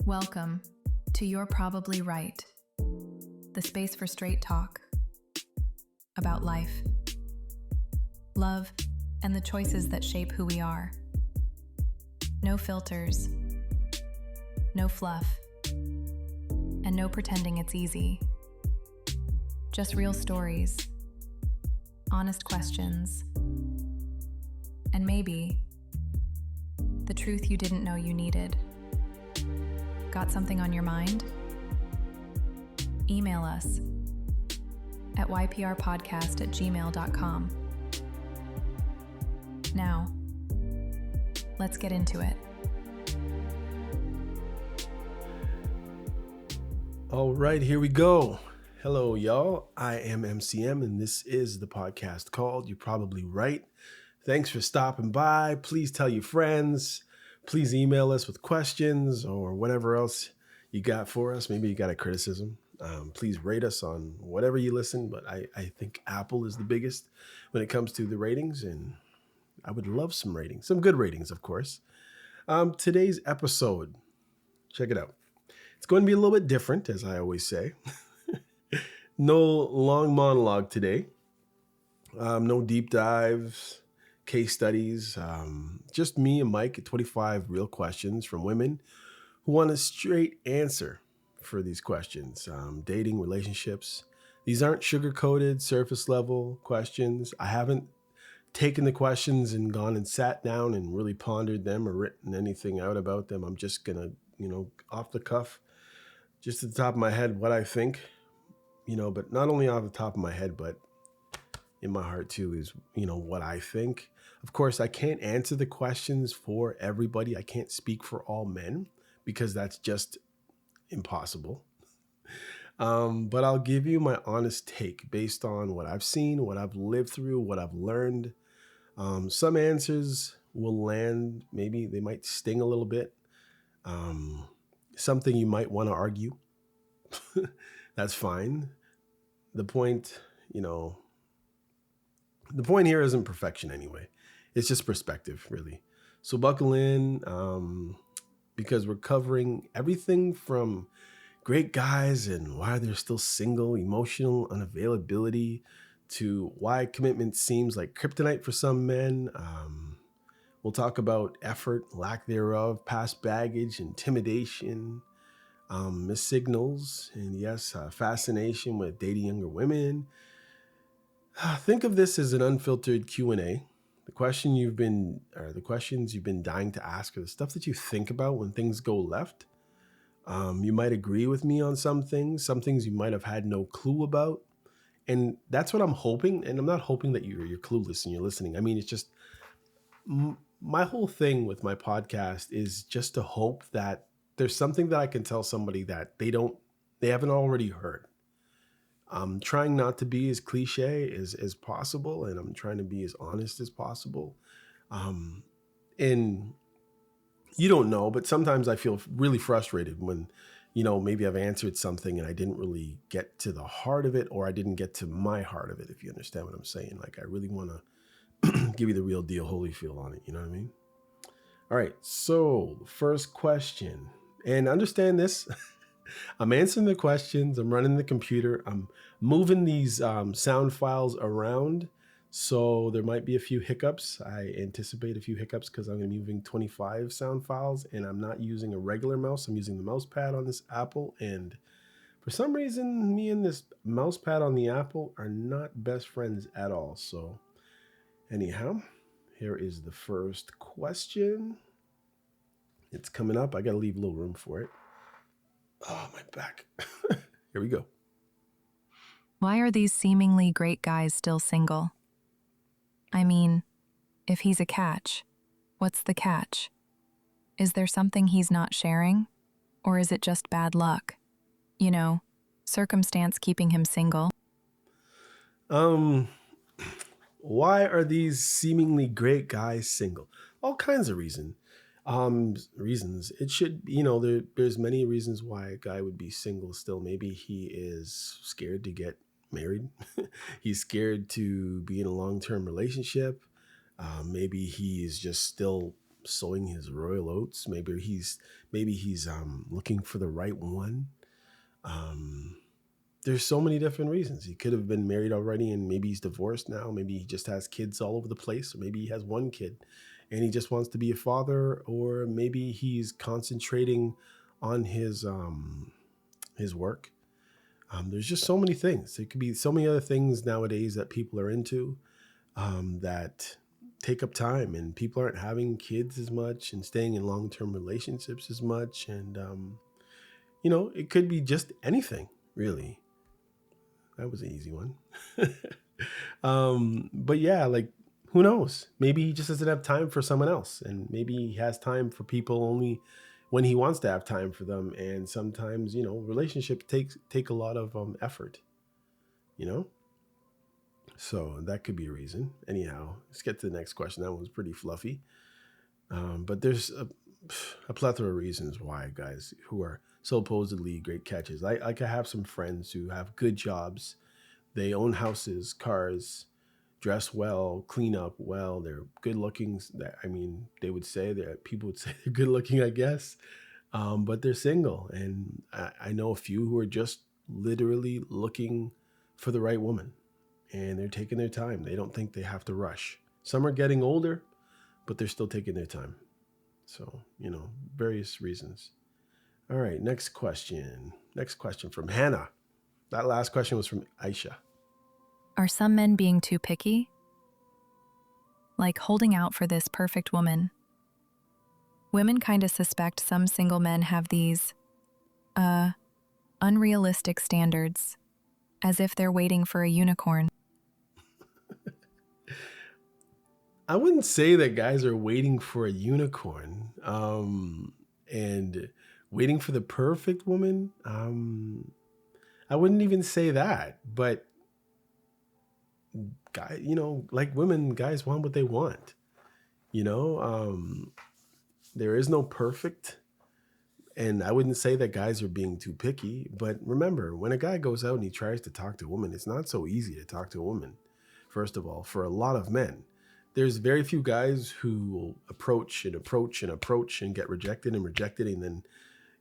Welcome to You're Probably Right, the space for straight talk about life, love, and the choices that shape who we are. No filters, no fluff, and no pretending it's easy. Just real stories, honest questions, and maybe the truth you didn't know you needed. Got something on your mind? Email us at yprpodcast@gmail.com. Now, let's get into it. All right, here we go. Hello, y'all. I am MCM, and this is the podcast called You're Probably Right. Thanks for stopping by. Please tell your friends. Please email us with questions or whatever else you got for us. Maybe you got a criticism. Please rate us on whatever you listen, but I think Apple is the biggest when it comes to the ratings, and I would love some ratings, some good ratings, of course. Today's episode, check it out. It's going to be a little bit different, as I always say. No long monologue today. No deep dives, case studies. Just me and Mike at 25 real questions from women who want a straight answer for these questions. Dating, relationships. These aren't sugar-coated, surface-level questions. I haven't taken the questions and gone and sat down and really pondered them or written anything out about them. I'm just going to, off the cuff, just at the top of my head, what I think, but not only off the top of my head, but in my heart too, is, what I think. Of course, I can't answer the questions for everybody. I can't speak for all men because that's just impossible. But I'll give you my honest take based on what I've seen, what I've lived through, what I've learned. Some answers will land, maybe they might sting a little bit. Something you might want to argue. That's fine. The point here isn't perfection anyway. It's just perspective, really. So buckle in, because we're covering everything from great guys and why they're still single, emotional unavailability, to why commitment seems like kryptonite for some men. We'll talk about effort, lack thereof, past baggage, intimidation, missed signals, and yes, fascination with dating younger women. Think of this as an unfiltered Q&A. The questions you've been dying to ask are the stuff that you think about when things go left. You might agree with me on some things you might have had no clue about. And that's what I'm hoping. And I'm not hoping that you're clueless and you're listening. I mean, it's just my whole thing with my podcast is just to hope that there's something that I can tell somebody that they haven't already heard. I'm trying not to be as cliche as possible, and I'm trying to be as honest as possible. And you don't know, but sometimes I feel really frustrated when, maybe I've answered something and I didn't really get to the heart of it, or I didn't get to my heart of it, if you understand what I'm saying. Like, I really want to give you the real deal Holyfield on it. You know what I mean? All right. So first question, and understand this. I'm answering the questions. I'm running the computer. I'm moving these sound files around. So there might be a few hiccups. I anticipate a few hiccups because I'm going to be moving 25 sound files, and I'm not using a regular mouse. I'm using the mouse pad on this Apple. And for some reason, me and this mouse pad on the Apple are not best friends at all. So anyhow, here is the first question. It's coming up. I got to leave a little room for it. Oh, my back. Here we go. Why are these seemingly great guys still single? I mean, if he's a catch, what's the catch? Is there something he's not sharing? Or is it just bad luck? Circumstance keeping him single? Why are these seemingly great guys single? All kinds of reasons. It should, there's many reasons why a guy would be single still. Maybe he is scared to get married. He's scared to be in a long-term relationship. Maybe he is just still sowing his royal oats. Maybe he's looking for the right one. Um, there's so many different reasons. He could have been married already and maybe he's divorced now. Maybe he just has kids all over the place. Or maybe he has one kid and he just wants to be a father. Or maybe he's concentrating on his work. There's just so many things. There could be so many other things nowadays that people are into that take up time, and people aren't having kids as much and staying in long-term relationships as much. And, it could be just anything, really. That was an easy one. But yeah, like, who knows? Maybe he just doesn't have time for someone else, and maybe he has time for people only when he wants to have time for them. And sometimes, relationships take a lot of effort, you know? So that could be a reason. Anyhow, let's get to the next question. That one was pretty fluffy. But there's a plethora of reasons why guys who are supposedly great catches. I have some friends who have good jobs. They own houses, cars, dress well, clean up well. They're good looking. I mean, people would say they're good looking, I guess. But they're single. And I know a few who are just literally looking for the right woman. And they're taking their time. They don't think they have to rush. Some are getting older, but they're still taking their time. So, various reasons. All right, next question. Next question from Hannah. That last question was from Aisha. Are some men being too picky? Like holding out for this perfect woman. Women kind of suspect some single men have these, unrealistic standards, as if they're waiting for a unicorn. I wouldn't say that guys are waiting for a unicorn and waiting for the perfect woman. I wouldn't even say that, but like women, guys want what they want. There is no perfect. And I wouldn't say that guys are being too picky, but remember, when a guy goes out and he tries to talk to a woman, it's not so easy to talk to a woman. First of all, for a lot of men, there's very few guys who will approach and approach and approach and get rejected and then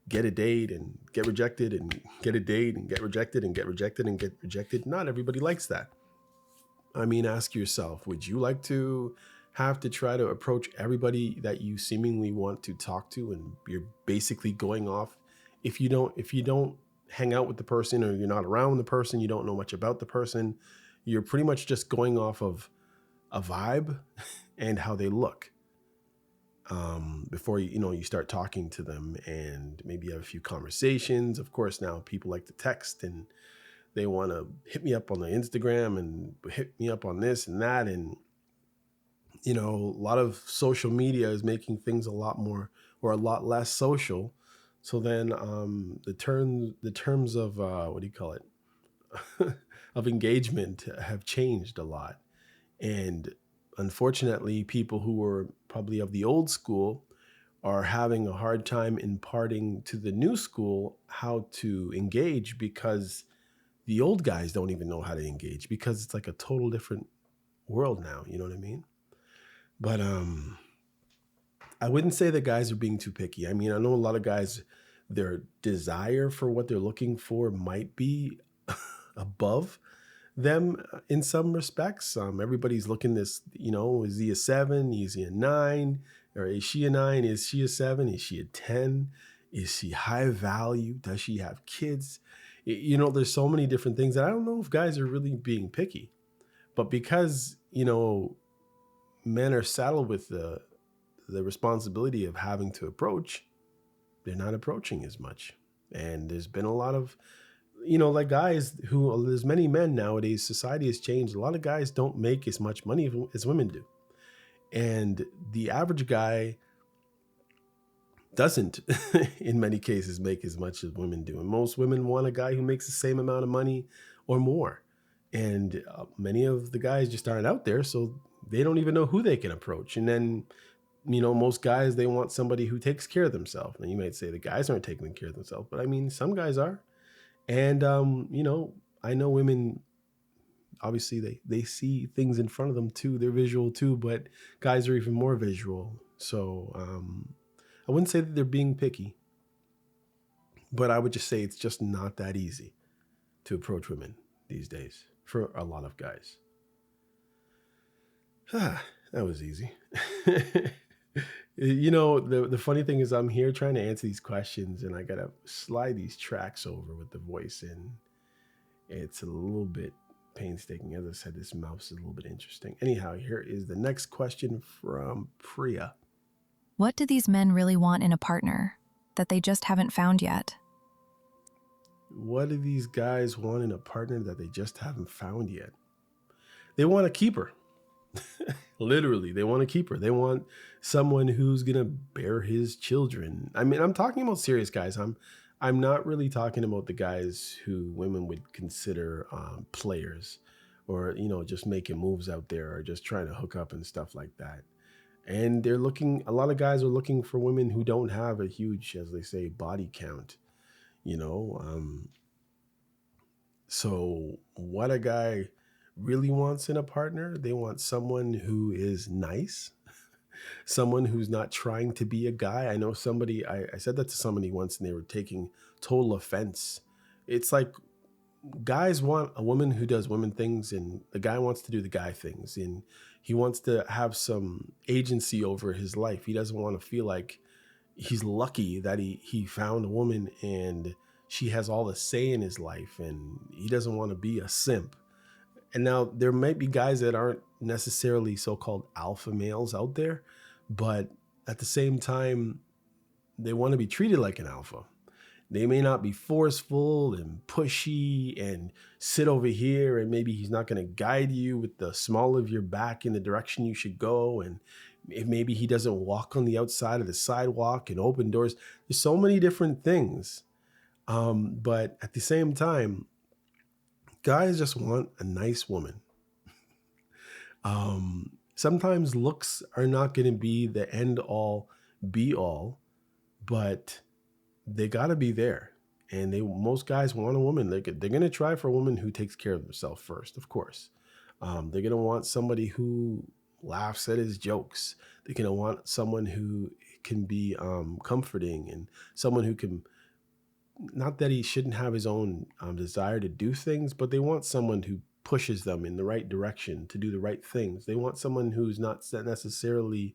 get a date and get rejected and get a date and get rejected and get rejected and get rejected. Not everybody likes that. I mean, ask yourself, would you like to have to try to approach everybody that you seemingly want to talk to, and you're basically going off? If you don't hang out with the person, or you're not around the person, you don't know much about the person, you're pretty much just going off of a vibe and how they look before you start talking to them, and maybe have a few conversations. Of course, now people like to text and they want to hit me up on the Instagram and hit me up on this and that. And, a lot of social media is making things a lot more or a lot less social. So then the terms of, what do you call it? of engagement have changed a lot. And unfortunately, people who were probably of the old school are having a hard time imparting to the new school how to engage, because the old guys don't even know how to engage, because it's like a total different world now. You know what I mean? But I wouldn't say that guys are being too picky. I mean, I know a lot of guys, their desire for what they're looking for might be above them in some respects. Everybody's looking this, is he a 7? Is he a 9? Or is she a 9? Is she a 7? Is she a 10? Is she high value? Does she have kids? There's so many different things that I don't know if guys are really being picky. But because, men are saddled with the responsibility of having to approach, they're not approaching as much. And there's been a lot of, like guys who, there's many men nowadays, society has changed. A lot of guys don't make as much money as women do. And the average guy doesn't, in many cases, make as much as women do. And most women want a guy who makes the same amount of money or more. And many of the guys just aren't out there, so they don't even know who they can approach. And then, most guys, they want somebody who takes care of themselves. And you might say the guys aren't taking care of themselves, but I mean, some guys are. And, I know women, obviously they see things in front of them too. They're visual too, but guys are even more visual. So I wouldn't say that they're being picky, but I would just say it's just not that easy to approach women these days for a lot of guys. That was easy. The funny thing is I'm here trying to answer these questions and I gotta slide these tracks over with the voice in. It's a little bit painstaking. As I said, this mouse is a little bit interesting. Anyhow, here is the next question from Priya. What do these men really want in a partner that they just haven't found yet? What do these guys want in a partner that they just haven't found yet? They want a keeper. Literally, they want a keeper. They want someone who's gonna bear his children. I mean, I'm talking about serious guys. I'm not really talking about the guys who women would consider players, or just making moves out there, or just trying to hook up and stuff like that. And they're looking. A lot of guys are looking for women who don't have a huge, as they say, body count. You know, so what a guy really wants in a partner, they want someone who is nice, someone who's not trying to be a guy. I know somebody, I said that to somebody once and they were taking total offense. It's like guys want a woman who does women things and the guy wants to do the guy things, and he wants to have some agency over his life. He doesn't want to feel like he's lucky that he found a woman and she has all the say in his life, and he doesn't want to be a simp. And now there might be guys that aren't necessarily so-called alpha males out there, but at the same time, they want to be treated like an alpha. They may not be forceful and pushy and sit over here, and maybe he's not going to guide you with the small of your back in the direction you should go. And if maybe he doesn't walk on the outside of the sidewalk and open doors. There's so many different things. But at the same time, guys just want a nice woman. Sometimes looks are not going to be the end all be all, but they got to be there. And most guys want a woman. They're going to try for a woman who takes care of themselves first, of course. They're going to want somebody who laughs at his jokes. They're going to want someone who can be comforting, and someone who can, not that he shouldn't have his own desire to do things, but they want someone who pushes them in the right direction to do the right things. They want someone who's not necessarily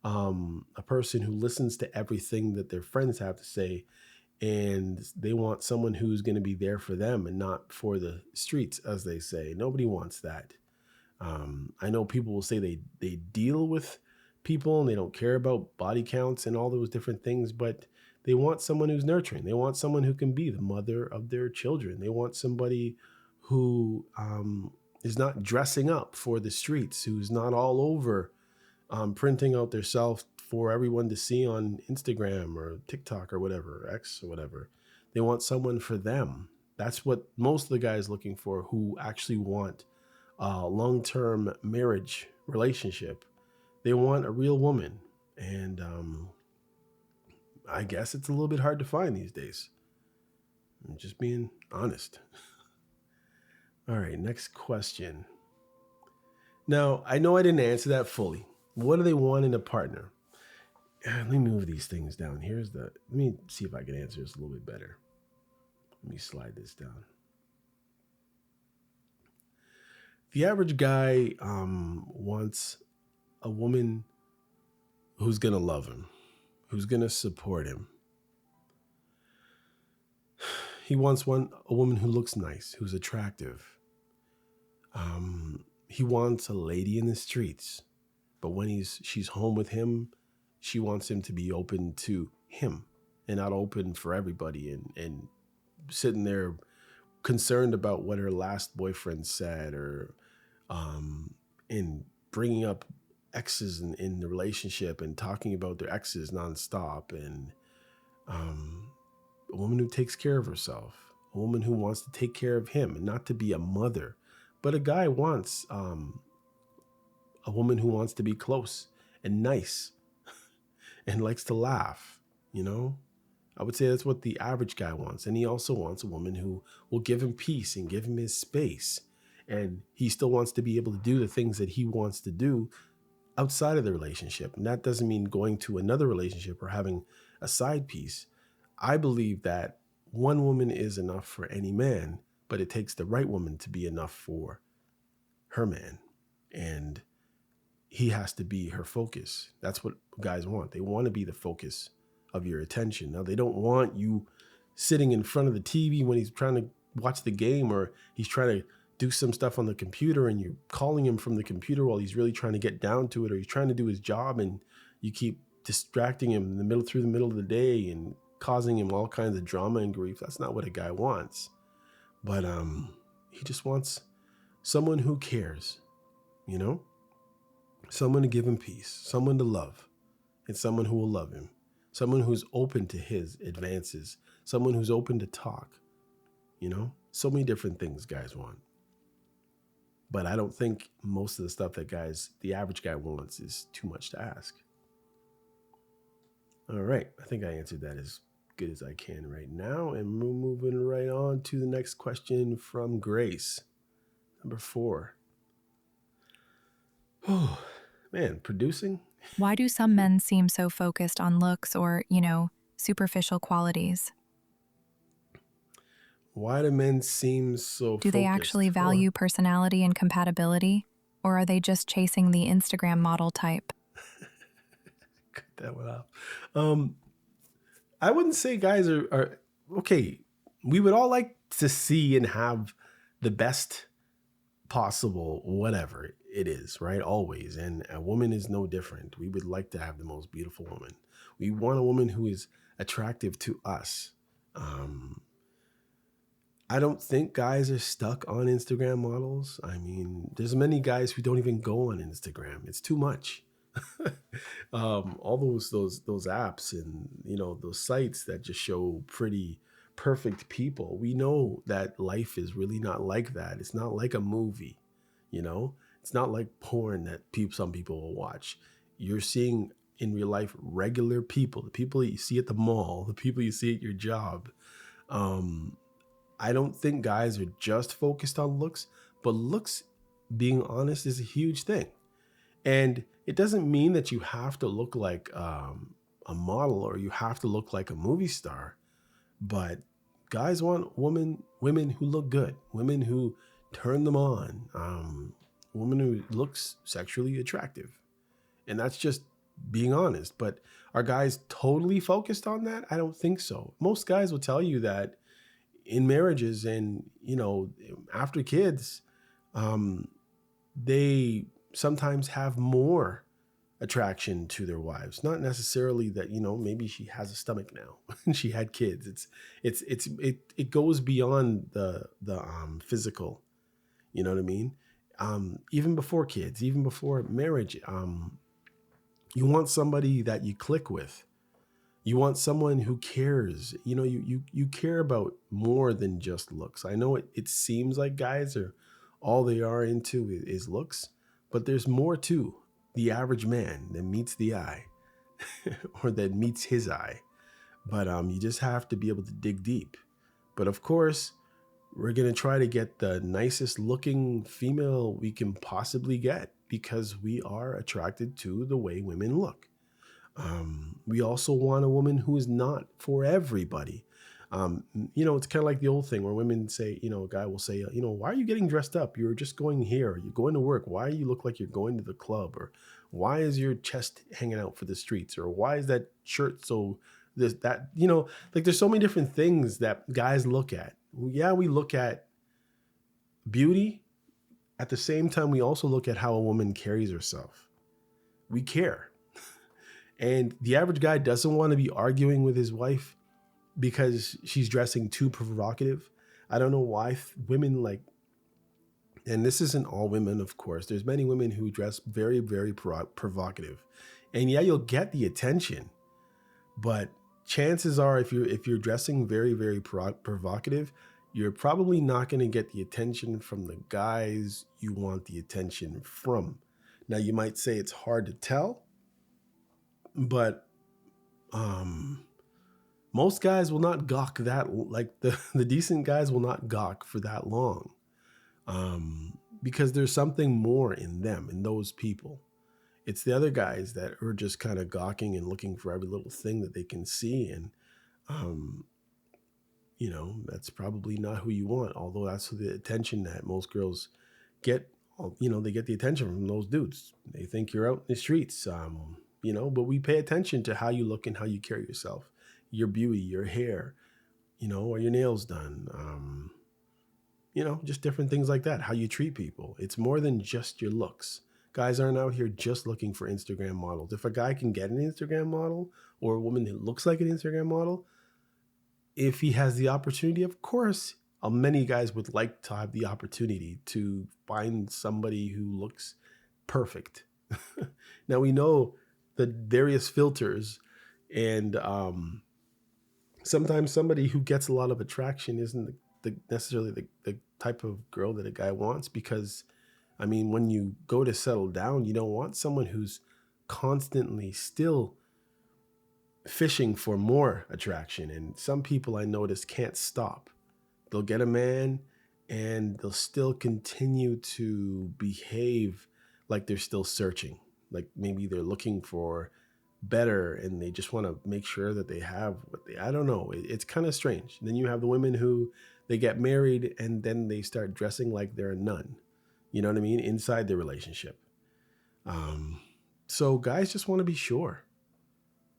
a person who listens to everything that their friends have to say. And they want someone who's going to be there for them and not for the streets, as they say. Nobody wants that. I know people will say they deal with people and they don't care about body counts and all those different things, but they want someone who's nurturing. They want someone who can be the mother of their children. They want somebody who is not dressing up for the streets, who's not all over printing out their self for everyone to see on Instagram or TikTok or whatever, X or whatever. They want someone for them. That's what most of the guys looking for, who actually want a long-term marriage relationship. They want a real woman. And I guess it's a little bit hard to find these days. I'm just being honest. All right, next question. Now, I know I didn't answer that fully. What do they want in a partner? Let me move these things down. Let me see if I can answer this a little bit better. Let me slide this down. The average guy wants a woman who's going to love him, who's going to support him. He wants a woman who looks nice, who's attractive. He wants a lady in the streets, but when she's home with him, she wants him to be open to him and not open for everybody, and sitting there concerned about what her last boyfriend said, or in bringing up exes in the relationship and talking about their exes nonstop. And a woman who takes care of herself, a woman who wants to take care of him and not to be a mother. But a guy wants a woman who wants to be close and nice and likes to laugh, I would say that's what the average guy wants. And he also wants a woman who will give him peace and give him his space. And he still wants to be able to do the things that he wants to do outside of the relationship. And that doesn't mean going to another relationship or having a side piece. I believe that one woman is enough for any man, but it takes the right woman to be enough for her man. And he has to be her focus. That's what guys want. They want to be the focus of your attention. Now, they don't want you sitting in front of the TV when he's trying to watch the game, or he's trying to do some stuff on the computer and you're calling him from the computer while he's really trying to get down to it, or he's trying to do his job and you keep distracting him through the middle of the day and causing him all kinds of drama and grief. That's not what a guy wants. But he just wants someone who cares, you know? Someone to give him peace, someone to love, and someone who will love him, someone who's open to his advances, someone who's open to talk, you know? So many different things guys want. But I don't think most of the stuff that the average guy wants is too much to ask. All right, I think I answered that as good as I can right now. And we're moving right on to the next question from Grace. Number 4. Oh, man, producing? Why do some men seem so focused on looks or, superficial qualities? Why do men seem so Do they actually value personality and compatibility, or are they just chasing the Instagram model type? Cut that one off. I wouldn't say guys are okay. We would all like to see and have the best possible whatever it is, right? Always. And a woman is no different. We would like to have the most beautiful woman. We want a woman who is attractive to us. I don't think guys are stuck on Instagram models. I mean, there's many guys who don't even go on Instagram. It's too much. All those apps and those sites that just show pretty perfect people. We know that life is really not like that. It's not like a movie, It's not like porn that some people will watch. You're seeing in real life regular people, the people you see at the mall, the people you see at your job. I don't think guys are just focused on looks, but looks, being honest, is a huge thing. And it doesn't mean that you have to look like a model or you have to look like a movie star, but guys want women who look good, women who turn them on, women who looks sexually attractive. And that's just being honest. But are guys totally focused on that? I don't think so. Most guys will tell you that in marriages and, after kids, they sometimes have more attraction to their wives. Not necessarily that, maybe she has a stomach now and she had kids. It goes beyond the physical, you know what I mean? Even before kids, even before marriage, you want somebody that you click with. You want someone who cares. You care about more than just looks. I know it seems like guys are all they are into is looks, but there's more to the average man that meets the eye or that meets his eye. But you just have to be able to dig deep. But of course, we're going to try to get the nicest looking female we can possibly get because we are attracted to the way women look. We also want a woman who is not for everybody. It's kind of like the old thing where women say, a guy will say, why are you getting dressed up? You're just going here. You're going to work. Why do you look like you're going to the club? Or why is your chest hanging out for the streets? Or why is that shirt so there's so many different things that guys look at. Yeah, we look at beauty. At the same time, we also look at how a woman carries herself. We care. And the average guy doesn't want to be arguing with his wife because she's dressing too provocative. I don't know why women and this isn't all women, of course. There's many women who dress very, very provocative. And yeah, you'll get the attention. But chances are if you're dressing very, very provocative, you're probably not going to get the attention from the guys you want the attention from. Now, you might say it's hard to tell. But most guys will not gawk that, the decent guys will not gawk for that long, because there's something more in them, in those people. It's the other guys that are just kind of gawking and looking for every little thing that they can see. And, um, that's probably not who you want, although that's the attention that most girls get. They get the attention from those dudes. They think you're out in the streets, but we pay attention to how you look and how you carry yourself, your beauty, your hair, are your nails done? Just different things like that, how you treat people. It's more than just your looks. Guys aren't out here just looking for Instagram models. If a guy can get an Instagram model or a woman that looks like an Instagram model, if he has the opportunity, of course, many guys would like to have the opportunity to find somebody who looks perfect. Now we know the various filters, and sometimes somebody who gets a lot of attraction isn't necessarily the type of girl that a guy wants, because when you go to settle down, you don't want someone who's constantly still fishing for more attraction. And some people I notice can't stop. They'll get a man and they'll still continue to behave like they're still searching. Like maybe they're looking for better and they just want to make sure that they have I don't know. It's kind of strange. Then you have the women who they get married and then they start dressing like they're a nun. You know what I mean? Inside the relationship. So guys just want to be sure.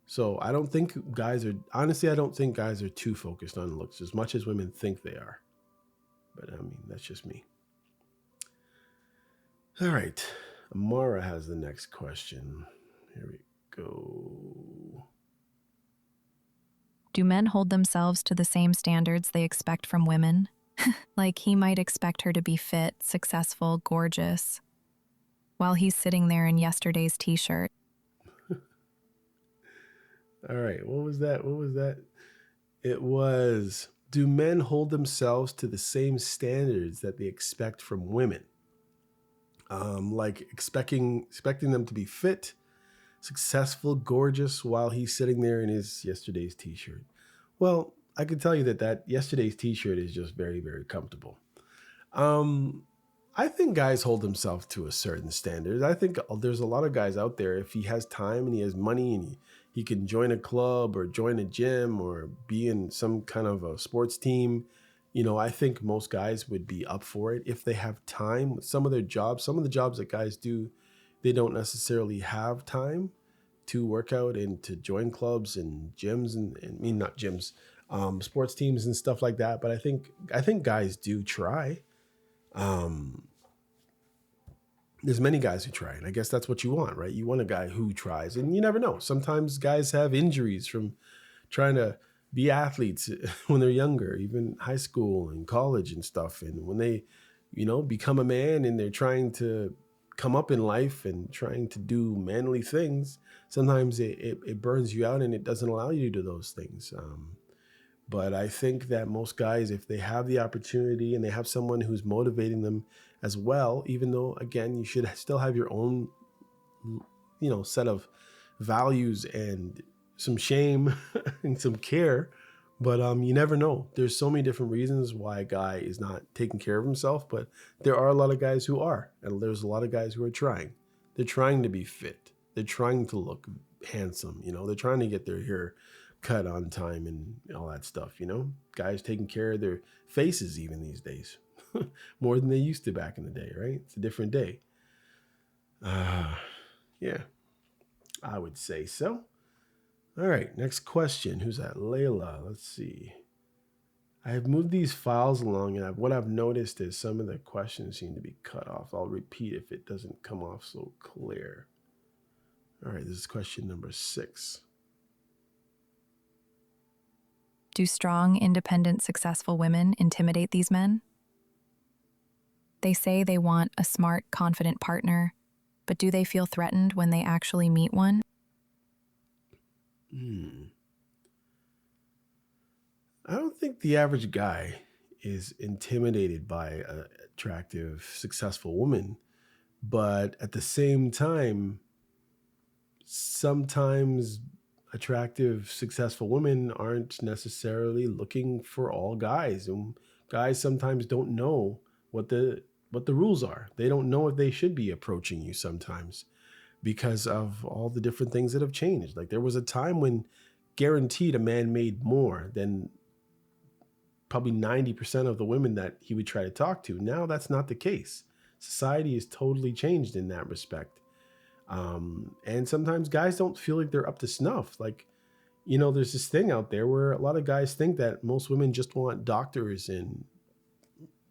So I don't think I don't think guys are too focused on looks as much as women think they are. But that's just me. All right. Amara has the next question. Here we go. Do men hold themselves to the same standards they expect from women? Like he might expect her to be fit, successful, gorgeous, while he's sitting there in yesterday's t-shirt. All right. What was that? It was, do men hold themselves to the same standards that they expect from women? Like expecting them to be fit, successful, gorgeous, while he's sitting there in his yesterday's t-shirt. Well, I can tell you that yesterday's t-shirt is just very, very comfortable. I think guys hold themselves to a certain standard. I think there's a lot of guys out there, if he has time and he has money and he can join a club or join a gym or be in some kind of a sports team, I think most guys would be up for it if they have time. Some of the jobs that guys do, they don't necessarily have time to work out and to join clubs and gyms and not gyms, sports teams and stuff like that. But I think guys do try. There's many guys who try, and I guess that's what you want, right? You want a guy who tries, and you never know. Sometimes guys have injuries from trying to be athletes when they're younger, even high school and college and stuff. And when they, become a man and they're trying to come up in life and trying to do manly things, sometimes it burns you out and it doesn't allow you to do those things. But I think that most guys, if they have the opportunity and they have someone who's motivating them as well, even though, again, you should still have your own, set of values and some shame and some care. But you never know. There's so many different reasons why a guy is not taking care of himself, but there are a lot of guys who are. And there's a lot of guys who are trying. They're trying to be fit. They're trying to look handsome. They're trying to get their hair cut on time and all that stuff. Guys taking care of their faces even these days more than they used to back in the day, right? It's a different day. Yeah, I would say so. All right, next question. Who's that? Layla. Let's see. I have moved these files along, and what I've noticed is some of the questions seem to be cut off. I'll repeat if it doesn't come off so clear. All right, this is question number 6. Do strong, independent, successful women intimidate these men? They say they want a smart, confident partner, but do they feel threatened when they actually meet one? I don't think the average guy is intimidated by an attractive, successful woman, but at the same time, sometimes attractive, successful women aren't necessarily looking for all guys, and guys sometimes don't know what the rules are. They don't know if they should be approaching you sometimes. because of all the different things that have changed. Like there was a time when guaranteed a man made more than probably 90% of the women that he would try to talk to. Now that's not the case. Society has totally changed in that respect. And sometimes guys don't feel like they're up to snuff. Like, there's this thing out there where a lot of guys think that most women just want doctors and,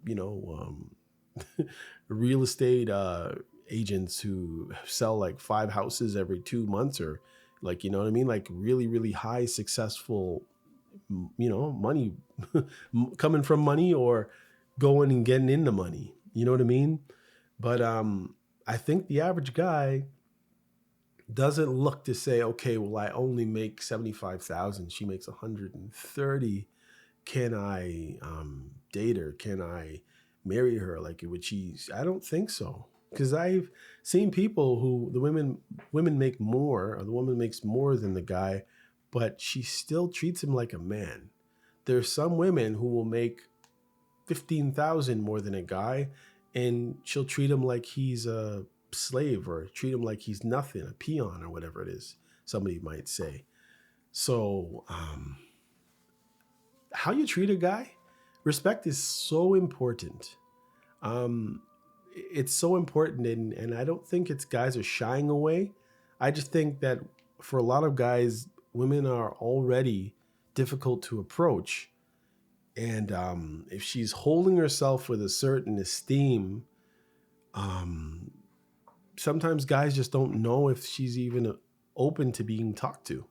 you know, real estate agents who sell like 5 houses every 2 months, or like, you know what I mean? Like really, really high successful, money coming from money or going and getting into money. You know what I mean? But I think the average guy doesn't look to say, okay, well, I only make 75,000. She makes 130. Can I date her? Can I marry her? Like, would she? I don't think so. Because I've seen people who the women make more, or the woman makes more than the guy, but she still treats him like a man. There's some women who will make 15,000 more than a guy, and she'll treat him like he's a slave, or treat him like he's nothing, a peon, or whatever it is somebody might say. So how you treat a guy, respect is so important. It's so important, and I don't think it's guys are shying away. I just think that for a lot of guys, women are already difficult to approach. And if she's holding herself with a certain esteem, sometimes guys just don't know if she's even open to being talked to.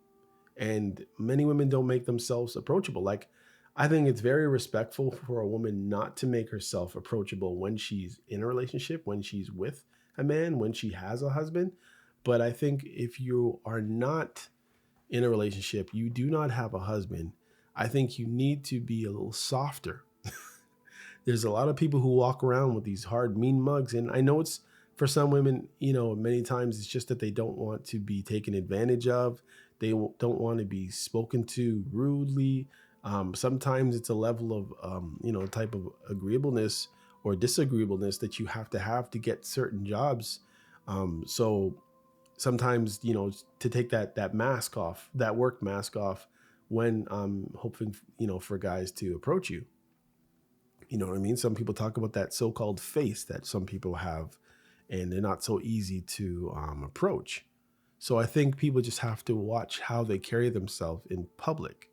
And many women don't make themselves approachable. Like, I think it's very respectful for a woman not to make herself approachable when she's in a relationship, when she's with a man, when she has a husband. But I think if you are not in a relationship, you do not have a husband, I think you need to be a little softer. There's a lot of people who walk around with these hard, mean mugs. And I know it's for some women, many times it's just that they don't want to be taken advantage of. They don't want to be spoken to rudely. Sometimes it's a level of, type of agreeableness or disagreeableness that you have to get certain jobs. So sometimes, to take that mask off, that work mask off when hoping, for guys to approach you. You know what I mean? Some people talk about that so-called face that some people have, and they're not so easy to approach. So I think people just have to watch how they carry themselves in public.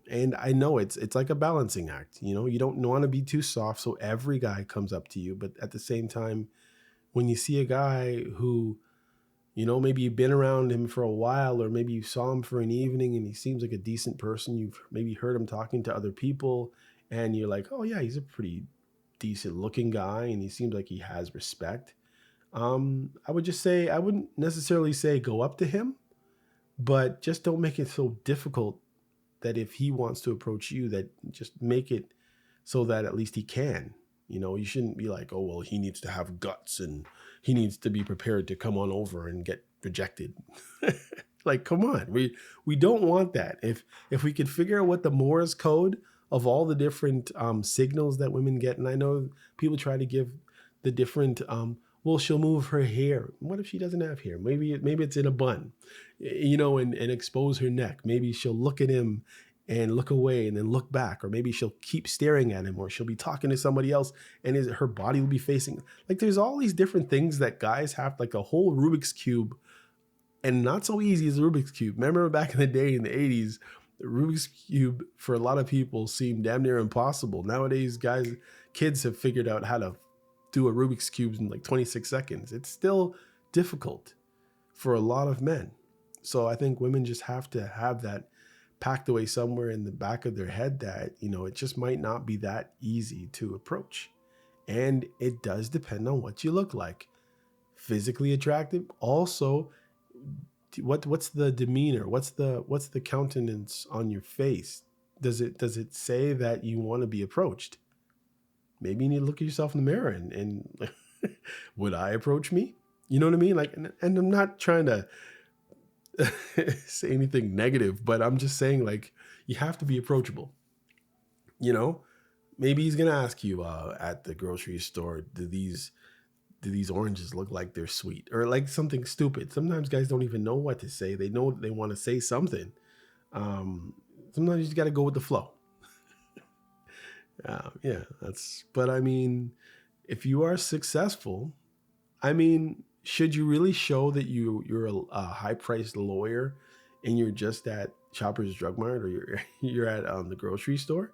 And I know it's like a balancing act. You don't want to be too soft, so every guy comes up to you. But at the same time, when you see a guy who, maybe you've been around him for a while, or maybe you saw him for an evening and he seems like a decent person, you've maybe heard him talking to other people, and you're like, oh yeah, he's a pretty decent looking guy and he seems like he has respect. I would just say, I wouldn't necessarily say go up to him, but just don't make it so difficult that if he wants to approach you, that just make it so that at least he can. You shouldn't be like, oh, well, he needs to have guts and he needs to be prepared to come on over and get rejected. Like, come on, we don't want that. If we could figure out what the Morse code of all the different signals that women get, and I know people try to give the different, well, she'll move her hair. What if she doesn't have hair? Maybe it's in a bun, and expose her neck. Maybe she'll look at him and look away and then look back, or maybe she'll keep staring at him, or she'll be talking to somebody else and her body will be facing. Like, there's all these different things that guys have, like a whole Rubik's Cube, and not so easy as a Rubik's Cube. Remember back in the day in the 80s, the Rubik's Cube for a lot of people seemed damn near impossible. Nowadays, kids have figured out how to do a Rubik's Cube in like 26 seconds. It's still difficult for a lot of men. So I think women just have to have that packed away somewhere in the back of their head that, it just might not be that easy to approach. And it does depend on what you look like. Physically attractive. Also, what's the demeanor? What's the countenance on your face? Does it say that you want to be approached? Maybe you need to look at yourself in the mirror and would I approach me? You know what I mean? Like, and I'm not trying to say anything negative, but I'm just saying, like, you have to be approachable. Maybe he's going to ask you at the grocery store, do these do these oranges look like they're sweet, or like something stupid. Sometimes guys don't even know what to say. They know they want to say something. Um, Sometimes you just got to go with the flow. Yeah, but I mean, if you are successful, I mean, should you really show that you're a high priced lawyer and you're just at Shoppers Drug Mart, or you're at the grocery store?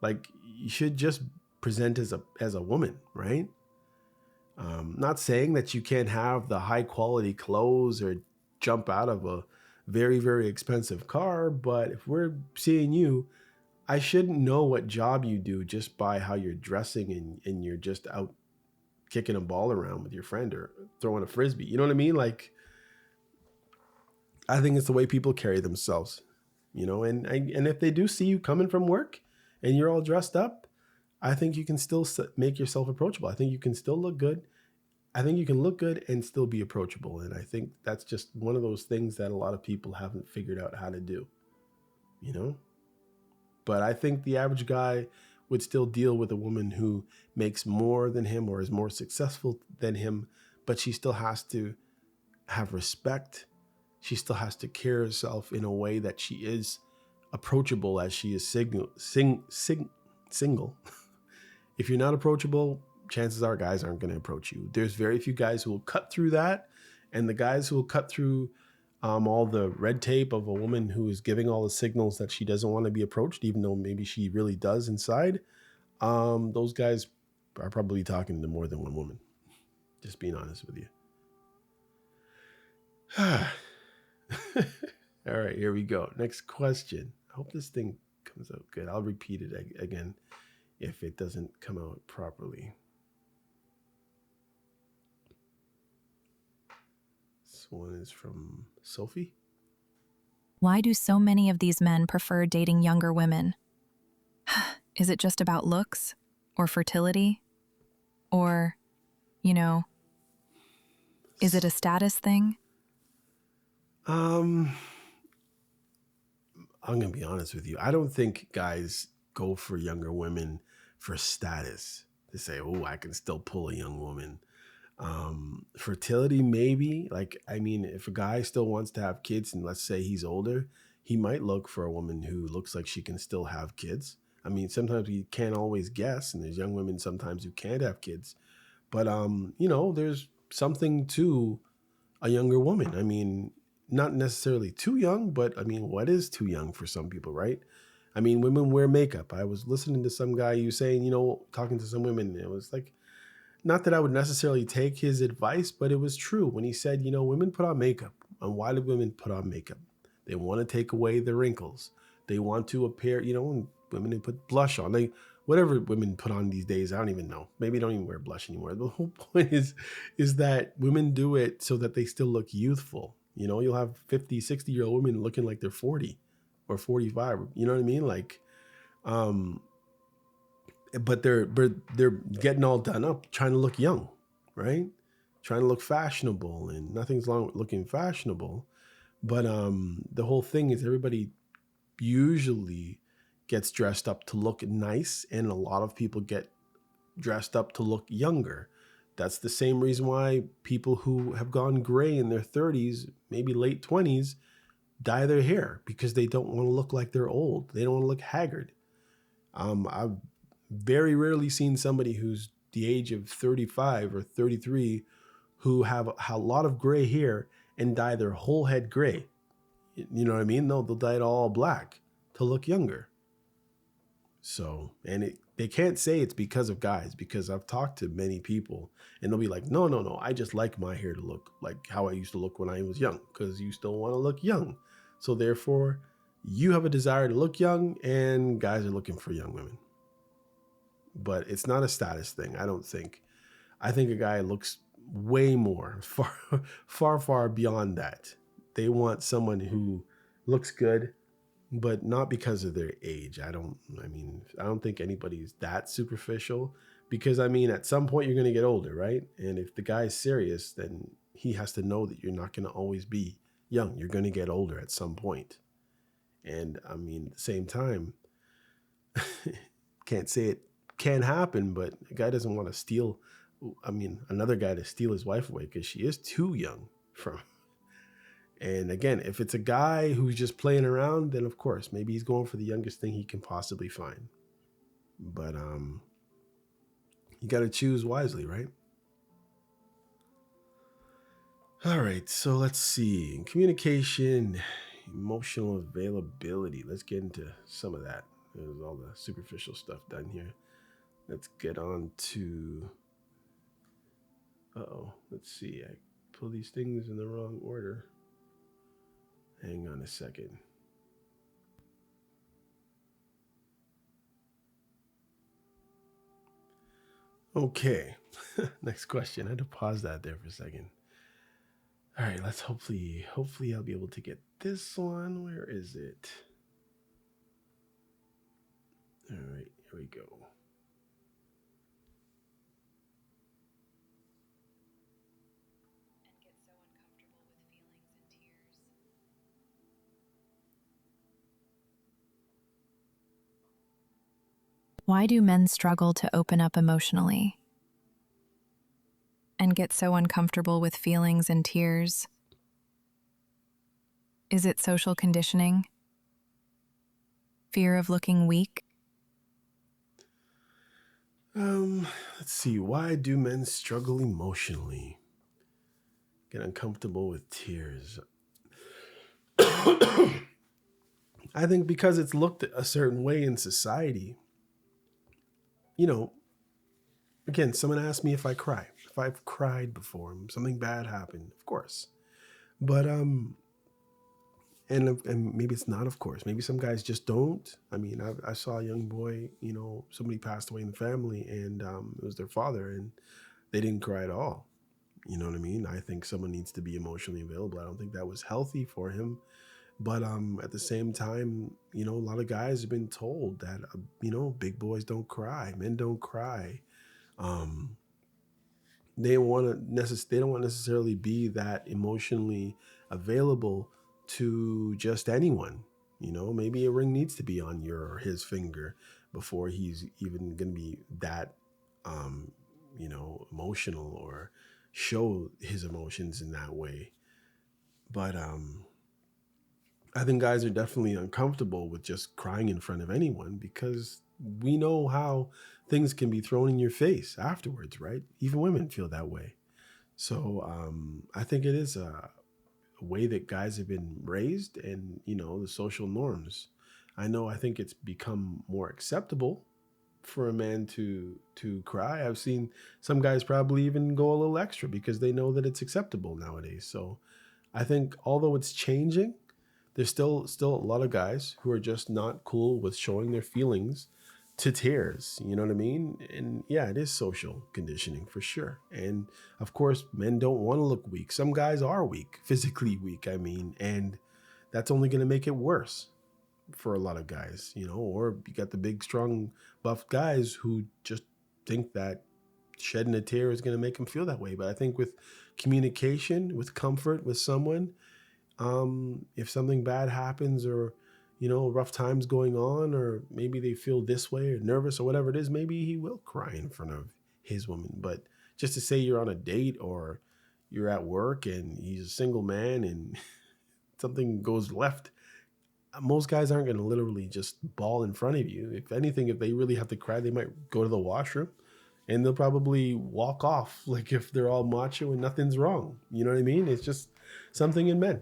Like, you should just present as a woman, right? Not saying that you can't have the high quality clothes or jump out of a very, very expensive car, but if we're seeing you, I shouldn't know what job you do just by how you're dressing, and you're just out kicking a ball around with your friend or throwing a frisbee. You know what I mean? Like, I think it's the way people carry themselves, and if they do see you coming from work and you're all dressed up, I think you can still make yourself approachable. I think you can still look good. I think you can look good and still be approachable. And I think that's just one of those things that a lot of people haven't figured out how to do, you know? But I think the average guy would still deal with a woman who makes more than him or is more successful than him, but she still has to have respect. She still has to carry herself in a way that she is approachable as she is single. If you're not approachable, chances are guys aren't going to approach you. There's very few guys who will cut through that. And the guys who will cut through all the red tape of a woman who is giving all the signals that she doesn't want to be approached, even though maybe she really does inside, those guys are probably talking to more than one woman. Just being honest with you. All right, here we go. Next question. I hope this thing comes out good. I'll repeat it again if it doesn't come out properly. This one is from Sophie. Why do so many of these men prefer dating younger women? Is it just about looks or fertility? Or, is it a status thing? I'm going to be honest with you. I don't think guys go for younger women for status, to say, oh, I can still pull a young woman. Fertility, maybe. Like, I mean, if a guy still wants to have kids and let's say he's older, he might look for a woman who looks like she can still have kids. I mean, sometimes you can't always guess, and there's young women sometimes who can't have kids. But, there's something to a younger woman. I mean, not necessarily too young, but I mean, what is too young for some people, right? I mean, women wear makeup. I was listening to some guy, you saying, talking to some women, and it was like, not that I would necessarily take his advice, but it was true when he said, women put on makeup. And why do women put on makeup? They want to take away the wrinkles. They want to appear, and women who put blush on. Whatever women put on these days, I don't even know. Maybe they don't even wear blush anymore. The whole point is that women do it so that they still look youthful. You'll have 50, 60-year-old women looking like they're 40 or 45. You know what I mean? Like, but they're getting all done up, trying to look young, right? Trying to look fashionable, and nothing's wrong with looking fashionable. But the whole thing is everybody usually gets dressed up to look nice, and a lot of people get dressed up to look younger. That's the same reason why people who have gone gray in their 30s, maybe late 20s, dye their hair, because they don't want to look like they're old. They don't want to look haggard. I've very rarely seen somebody who's the age of 35 or 33 who have a lot of gray hair and dye their whole head gray. You know what I mean? No, they'll dye it all black to look younger. So, and they can't say it's because of guys, because I've talked to many people and they'll be like, no, I just like my hair to look like how I used to look when I was young, because you still want to look young. So therefore, you have a desire to look young, and guys are looking for young women. But it's not a status thing, I don't think. I think a guy looks way more, far beyond that. They want someone who looks good, but not because of their age. I don't think anybody's that superficial, because at some point you're going to get older, right? And if the guy's serious, then he has to know that you're not going to always be young. You're going to get older at some point. And at the same time, can't say it can't happen, but a guy doesn't want to steal another guy to steal his wife away because she is too young from. And again, if it's a guy who's just playing around, then of course, maybe he's going for the youngest thing he can possibly find. But you got to choose wisely, right? All right, so let's see. Communication, emotional availability. Let's get into some of that. There's all the superficial stuff done here. Let's get on to. Let's see. I pull these things in the wrong order. Hang on a second. Okay. Next question. I had to pause that there for a second. All right, let's hopefully I'll be able to get this one. Where is it? All right, here we go. Why do men struggle to open up emotionally and get so uncomfortable with feelings and tears? Is it social conditioning? Fear of looking weak? Let's see. Why do men struggle emotionally? Get uncomfortable with tears. I think because it's looked a certain way in society. You know, again, someone asked me if I cry. If I've cried before, something bad happened, of course. But and maybe it's not, of course. Maybe some guys just don't. I mean, I saw a young boy, somebody passed away in the family, and it was their father, and they didn't cry at all. You know what I mean? I think someone needs to be emotionally available. I don't think that was healthy for him. But at the same time, a lot of guys have been told that, big boys don't cry, men don't cry. They don't want necessarily be that emotionally available to just anyone. Maybe a ring needs to be on your or his finger before he's even going to be that, emotional or show his emotions in that way. But I think guys are definitely uncomfortable with just crying in front of anyone because we know how things can be thrown in your face afterwards, right? Even women feel that way. So I think it is a way that guys have been raised and, the social norms. I think it's become more acceptable for a man to cry. I've seen some guys probably even go a little extra because they know that it's acceptable nowadays. So I think although it's changing, there's still a lot of guys who are just not cool with showing their feelings to tears. You know what I mean? And yeah, it is social conditioning for sure. And of course, men don't want to look weak. Some guys are weak, physically weak, and that's only going to make it worse for a lot of guys, or you got the big, strong, buff guys who just think that shedding a tear is going to make them feel that way. But I think with communication, with comfort with someone, if something bad happens or rough times going on, or maybe they feel this way or nervous or whatever it is, maybe he will cry in front of his woman. But just to say you're on a date or you're at work and he's a single man and something goes left, most guys aren't going to literally just bawl in front of you. If anything, if they really have to cry, they might go to the washroom and they'll probably walk off like if they're all macho and nothing's wrong. You know what I mean? It's just something in men,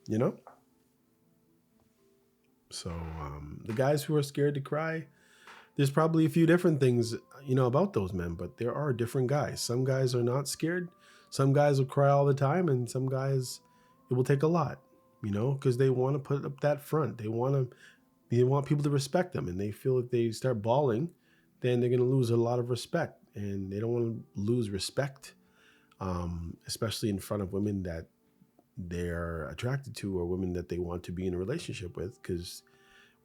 you know? So the guys who are scared to cry, there's probably a few different things, about those men, but there are different guys. Some guys are not scared. Some guys will cry all the time, and some guys, it will take a lot, because they want to put up that front. They want people to respect them, and they feel if they start bawling, then they're going to lose a lot of respect, and they don't want to lose respect, especially in front of women that they're attracted to or women that they want to be in a relationship with, because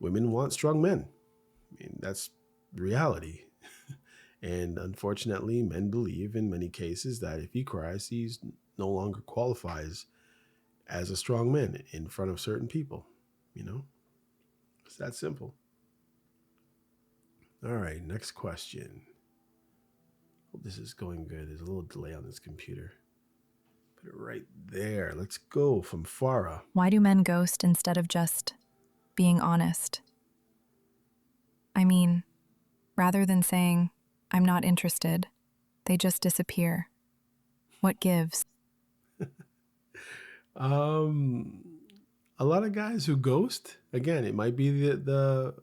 women want strong men. That's reality. And unfortunately, men believe in many cases that if he cries, he's no longer qualifies as a strong man in front of certain people. It's that simple. All right, next question. This is going good. There's a little delay on this computer. Put it right there. Let's go from Farah. Why do men ghost instead of just being honest? I mean, rather than saying, I'm not interested, they just disappear. What gives? Um, a lot of guys who ghost. Again, it might be the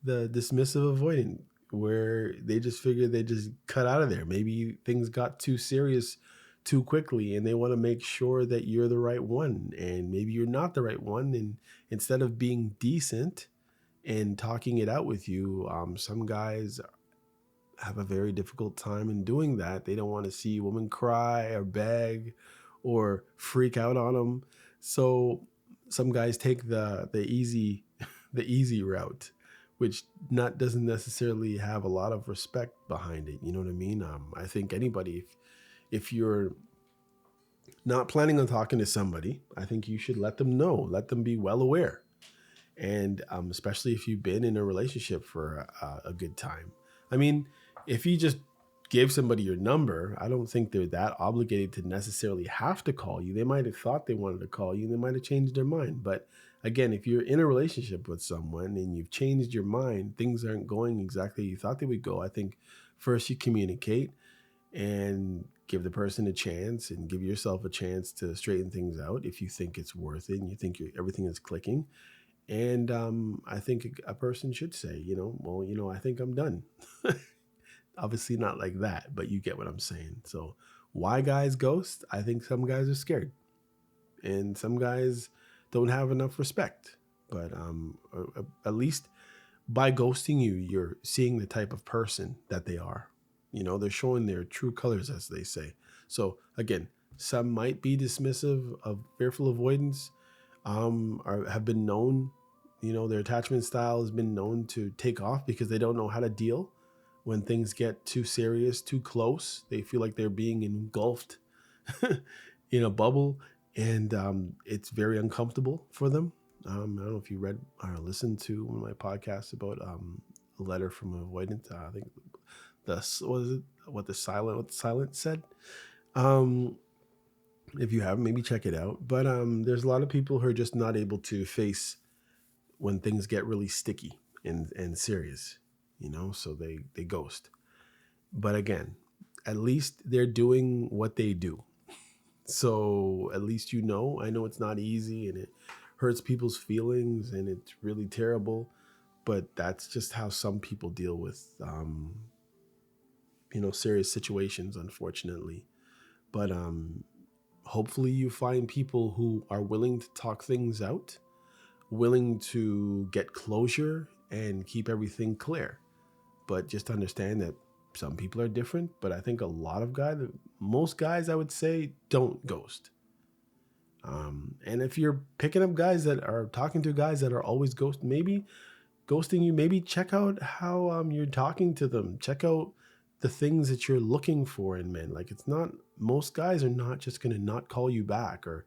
dismissive avoidant, where they just figure they just cut out of there. Maybe things got too serious too quickly, and they want to make sure that you're the right one, and maybe you're not the right one. And instead of being decent and talking it out with you, some guys have a very difficult time in doing that. They don't want to see women cry or beg or freak out on them. So some guys take the easy the easy route, which not doesn't necessarily have a lot of respect behind it. You know what I mean? I think anybody, if you're not planning on talking to somebody, I think you should let them know, let them be well aware, and especially if you've been in a relationship for a good time. I mean, if you just give somebody your number, I don't think they're that obligated to necessarily have to call you. They might have thought they wanted to call you and they might have changed their mind. But again, if you're in a relationship with someone and you've changed your mind, things aren't going exactly you thought they would go, I think first you communicate and give the person a chance and give yourself a chance to straighten things out if you think it's worth it and you think everything is clicking. And I think a person should say, well, I think I'm done. Obviously not like that, but you get what I'm saying. So why guys ghost? I think some guys are scared and some guys don't have enough respect. But at least by ghosting you, you're seeing the type of person that they are. They're showing their true colors, as they say. So again, some might be dismissive of fearful avoidance, or have been known, their attachment style has been known to take off because they don't know how to deal when things get too serious, too close. They feel like they're being engulfed in a bubble, and it's very uncomfortable for them. I don't know if you read or listened to one of my podcasts about a letter from an avoidant. I think what the silent said. If you haven't, maybe check it out. But there's a lot of people who are just not able to face when things get really sticky and serious, so they ghost. But again, at least they're doing what they do. So at least I know it's not easy and it hurts people's feelings and it's really terrible, but that's just how some people deal with serious situations, unfortunately. But hopefully you find people who are willing to talk things out, willing to get closure and keep everything clear. But just understand that some people are different, but I think most guys, I would say, don't ghost. And if you're picking up guys that are talking to guys that are always ghosting you, maybe check out how you're talking to them. Check out the things that you're looking for in men. Like, most guys are not just going to not call you back or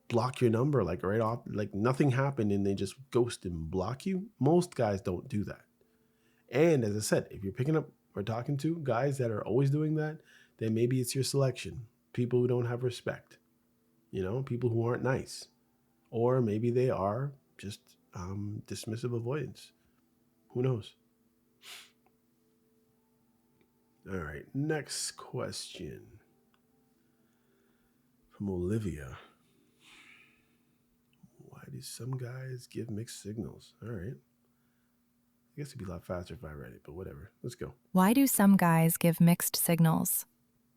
block your number like right off, like nothing happened and they just ghost and block you. Most guys don't do that. And as I said, if you're picking up or talking to guys that are always doing that, then maybe it's your selection. People who don't have respect, people who aren't nice, or maybe they are just dismissive avoidance. Who knows? All right, next question from Olivia. Why do some guys give mixed signals? All right. I guess it'd be a lot faster if I read it, but whatever. Let's go. Why do some guys give mixed signals?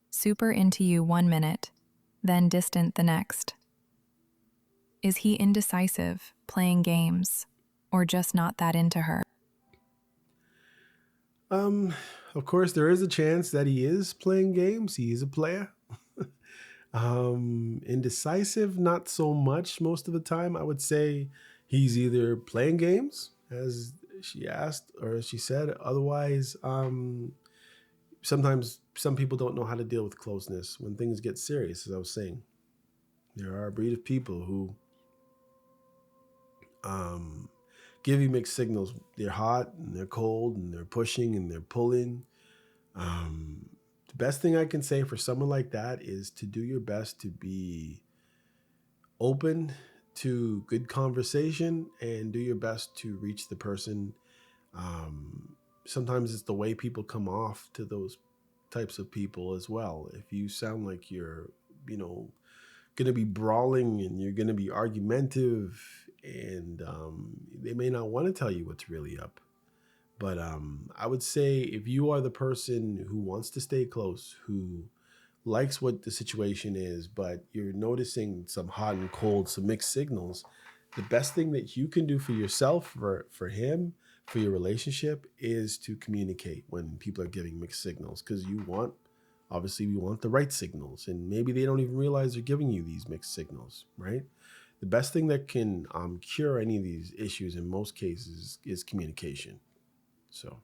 Super into you 1 minute, then distant the next. Is he indecisive, playing games, or just not that into her? Of course, there is a chance that he is playing games. He is a player. Indecisive, not so much most of the time. I would say he's either playing games, as she asked, or as she said. Otherwise, sometimes some people don't know how to deal with closeness when things get serious, as I was saying. There are a breed of people who give you mixed signals. They're hot and they're cold and they're pushing and they're pulling. The best thing I can say for someone like that is to do your best to be open to good conversation and do your best to reach the person. Sometimes it's the way people come off to those types of people as well. If you sound like you're, going to be brawling and you're going to be argumentative, and they may not want to tell you what's really up. But I would say if you are the person who wants to stay close, who likes what the situation is, but you're noticing some hot and cold, some mixed signals, the best thing that you can do for yourself, for him, for your relationship is to communicate when people are giving mixed signals, because obviously we want the right signals, and maybe they don't even realize they're giving you these mixed signals, right? The best thing that can cure any of these issues in most cases is communication. So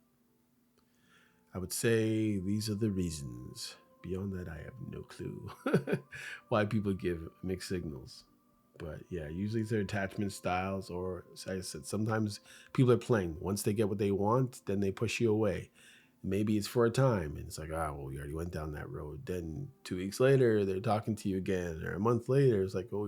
I would say these are the reasons. Beyond that, I have no clue why people give mixed signals. But yeah, usually it's their attachment styles, or as I said, sometimes people are playing. Once they get what they want, then they push you away. Maybe it's for a time, and it's like, well, we already went down that road. Then 2 weeks later, they're talking to you again, or a month later, it's like, oh,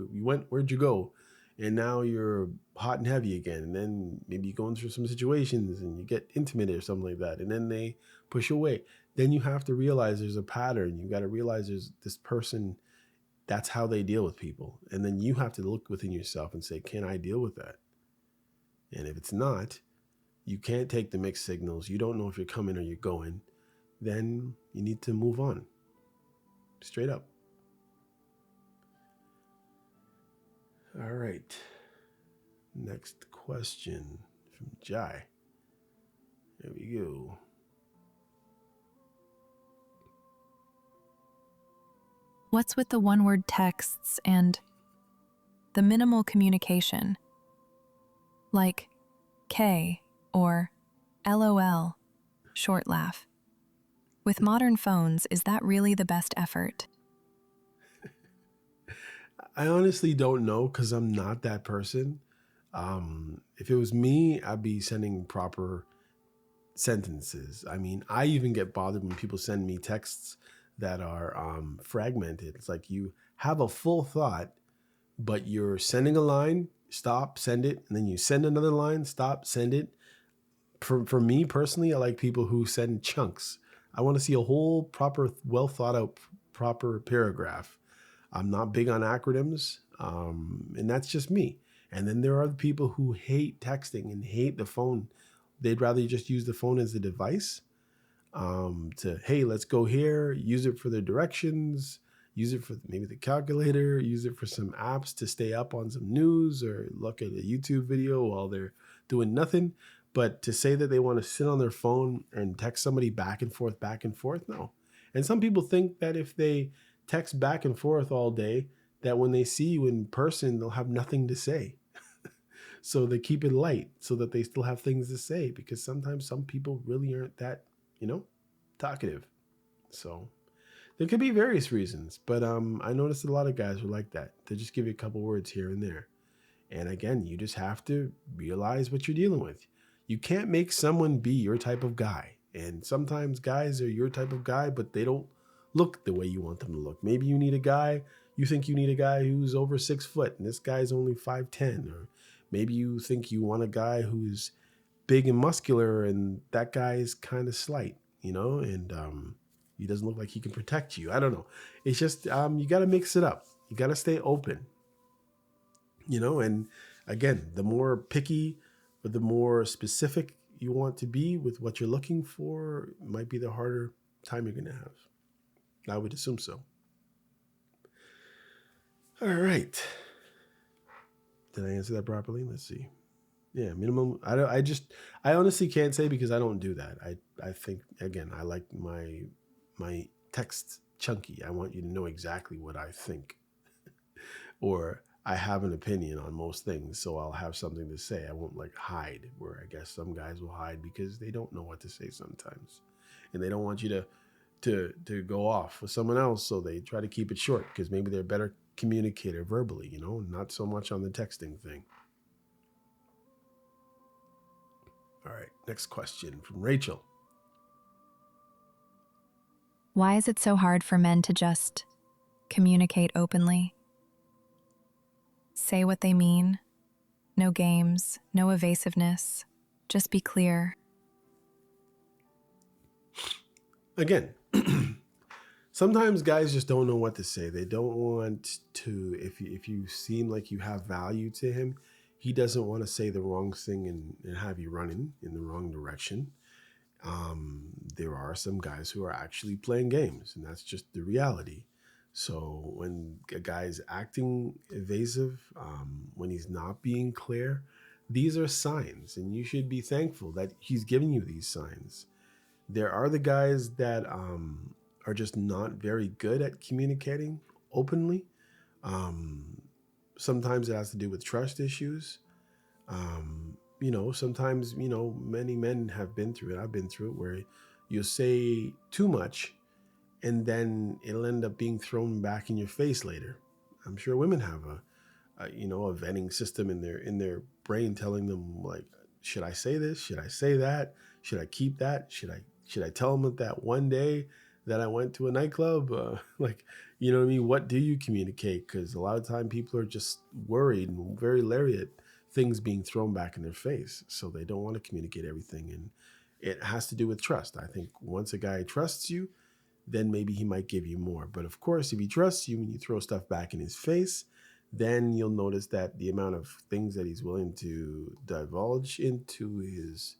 where'd you go? And now you're hot and heavy again. And then maybe you're going through some situations and you get intimate or something like that. And then they push you away. Then you have to realize there's a pattern. You got to realize there's this person, that's how they deal with people. And then you have to look within yourself and say, can I deal with that? And if it's not, you can't take the mixed signals, you don't know if you're coming or you're going, then you need to move on. Straight up. All right. Next question from Jai. There we go. What's with the one-word texts and the minimal communication? Like K or LOL, short laugh. With modern phones, is that really the best effort? I honestly don't know, because I'm not that person. If it was me, I'd be sending proper sentences. I mean, I even get bothered when people send me texts that are fragmented. It's like you have a full thought, but you're sending a line, stop, send it, and then you send another line, stop, send it. For me personally, I like people who send chunks. I want to see a whole proper, well thought out, proper paragraph. I'm not big on acronyms, and that's just me. And then there are the people who hate texting and hate the phone. They'd rather just use the phone as a device hey, let's go here, use it for the directions, use it for maybe the calculator, use it for some apps to stay up on some news or look at a YouTube video while they're doing nothing. But to say that they want to sit on their phone and text somebody back and forth, no. And some people think that if they text back and forth all day, that when they see you in person, they'll have nothing to say. So they keep it light so that they still have things to say, because sometimes some people really aren't that, talkative. So there could be various reasons, but I noticed a lot of guys are like that. They just give you a couple words here and there. And again, you just have to realize what you're dealing with. You can't make someone be your type of guy. And sometimes guys are your type of guy, but they don't look the way you want them to look. Maybe you think you need a guy who's over 6 foot and this guy's only 5'10", or maybe you think you want a guy who's big and muscular and that guy is kind of slight, and he doesn't look like he can protect you. I don't know. It's just you got to mix it up. You got to stay open, and again, the more picky or the more specific you want to be with what you're looking for, might be the harder time you're going to have. I would assume so. All right. Did I answer that properly? Let's see. Yeah, minimum. I honestly can't say, because I don't do that. I think, again, I like my text chunky. I want you to know exactly what I think, or I have an opinion on most things, so I'll have something to say. I won't hide, where I guess some guys will hide because they don't know what to say sometimes, and they don't want you to go off with someone else, so they try to keep it short, because maybe they're a better communicator verbally, not so much on the texting thing. All right, next question from Rachel. Why is it so hard for men to just communicate openly? Say what they mean. No games, no evasiveness. Just be clear. Again, sometimes guys just don't know what to say. They don't want to, if you seem like you have value to him, he doesn't want to say the wrong thing and have you running in the wrong direction. There are some guys who are actually playing games, and that's just the reality. So when a guy is acting evasive, when he's not being clear, these are signs, and you should be thankful that he's giving you these signs. There are the guys that are just not very good at communicating openly. Um, Sometimes it has to do with trust issues. Sometimes, many men have been through it. I've been through it where you say too much and then it'll end up being thrown back in your face later. I'm sure women have a vetting system in their brain telling them, like, should I say this? Should I say that? Should I keep that? Should I tell them that one day that I went to a nightclub? Like, you know what I mean? What do you communicate? Because a lot of time people are just worried and very leery at things being thrown back in their face, so they don't want to communicate everything. And it has to do with trust. I think once a guy trusts you, then maybe he might give you more. But of course, if he trusts you and you throw stuff back in his face, then you'll notice that the amount of things that he's willing to divulge into his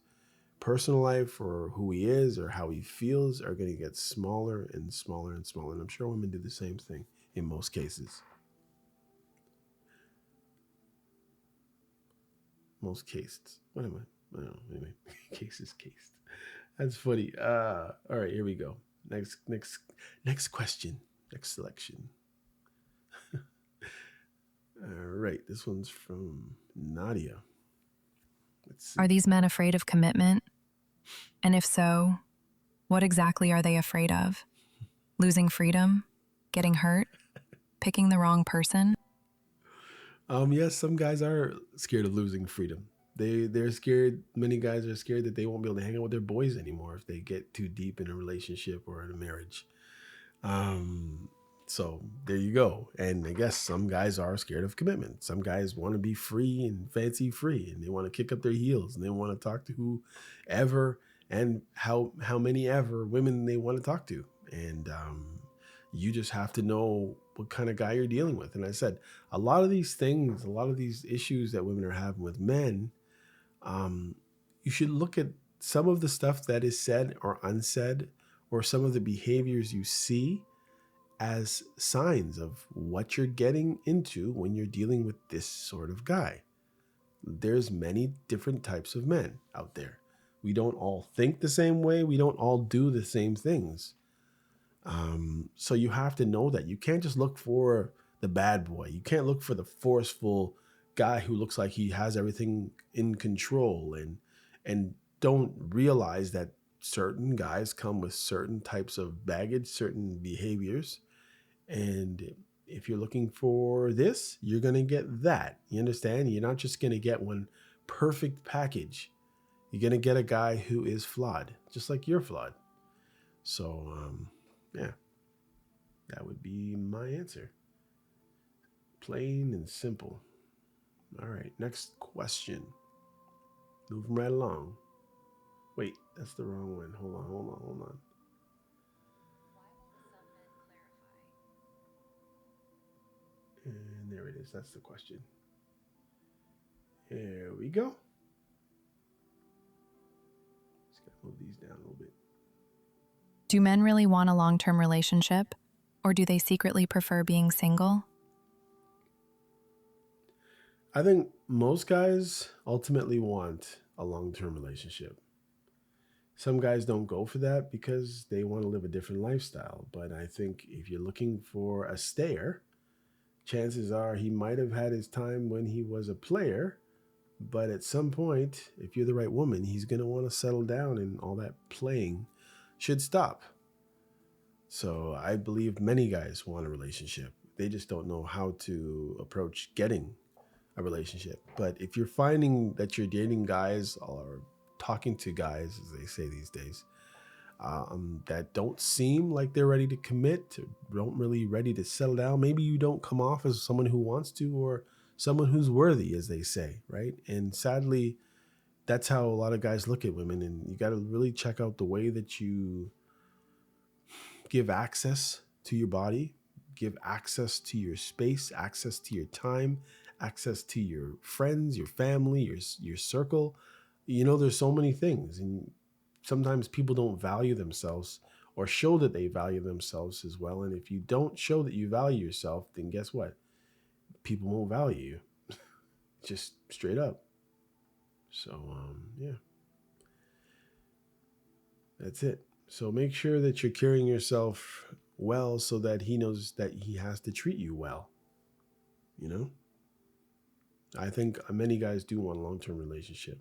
personal life or who he is or how he feels are going to get smaller and smaller and smaller. And I'm sure women do the same thing in most cases. Most cases. What am I? I don't know. Anyway, cases, cased. That's funny. All right, here we go. Next question. Next selection. All right, this one's from Nadia. Let's see. Are these men afraid of commitment? And if so, what exactly are they afraid of? Losing freedom? Getting hurt? Picking the wrong person? Yes, some guys are scared of losing freedom. They're scared. Many guys are scared that they won't be able to hang out with their boys anymore if they get too deep in a relationship or in a marriage. Um, so there you go. And I guess some guys are scared of commitment. Some guys want to be free and fancy free, and they want to kick up their heels and they want to talk to whoever and how many ever women they want to talk to. And you just have to know what kind of guy you're dealing with. And I said, a lot of these things, a lot of these issues that women are having with men, you should look at some of the stuff that is said or unsaid, or some of the behaviors you see as signs of what you're getting into when you're dealing with this sort of guy. There's many different types of men out there. We don't all think the same way. We don't all do the same things. So you have to know that you can't just look for the bad boy. You can't look for the forceful guy who looks like he has everything in control and don't realize that certain guys come with certain types of baggage, certain behaviors. And if you're looking for this, you're going to get that. You understand? You're not just going to get one perfect package. You're going to get a guy who is flawed, just like you're flawed. So, yeah, that would be my answer. Plain and simple. All right, next question. Moving right along. Wait, that's the wrong one. Hold on. And there it is. That's the question. Here we go. Just gotta move these down a little bit. Do men really want a long-term relationship? Or do they secretly prefer being single? I think most guys ultimately want a long-term relationship. Some guys don't go for that because they want to live a different lifestyle. But I think if you're looking for a stayer, chances are he might have had his time when he was a player. But at some point, if you're the right woman, he's going to want to settle down and all that playing should stop. So I believe many guys want a relationship. They just don't know how to approach getting a relationship. But if you're finding that you're dating guys or talking to guys, as they say these days, that don't seem like they're ready to commit, don't really ready to settle down. Maybe you don't come off as someone who wants to, or someone who's worthy, as they say, right? And sadly, that's how a lot of guys look at women. And you got to really check out the way that you give access to your body, give access to your space, access to your time, access to your friends, your family, your circle. There's so many things, and sometimes people don't value themselves or show that they value themselves as well. And if you don't show that you value yourself, then guess what? People won't value you. Just straight up. So yeah, that's it. So make sure that you're carrying yourself well so that he knows that he has to treat you well. I think many guys do want a long-term relationship.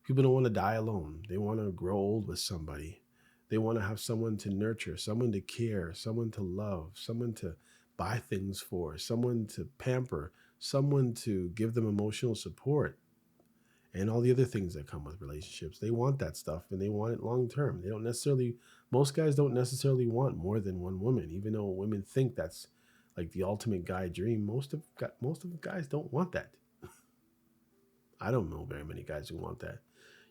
People don't want to die alone. They want to grow old with somebody. They want to have someone to nurture, someone to care, someone to love, someone to buy things for, someone to pamper, someone to give them emotional support, and all the other things that come with relationships. They want that stuff, and they want it long term. Most guys don't necessarily want more than one woman, even though women think that's like the ultimate guy dream. Most of the guys don't want that. I don't know very many guys who want that.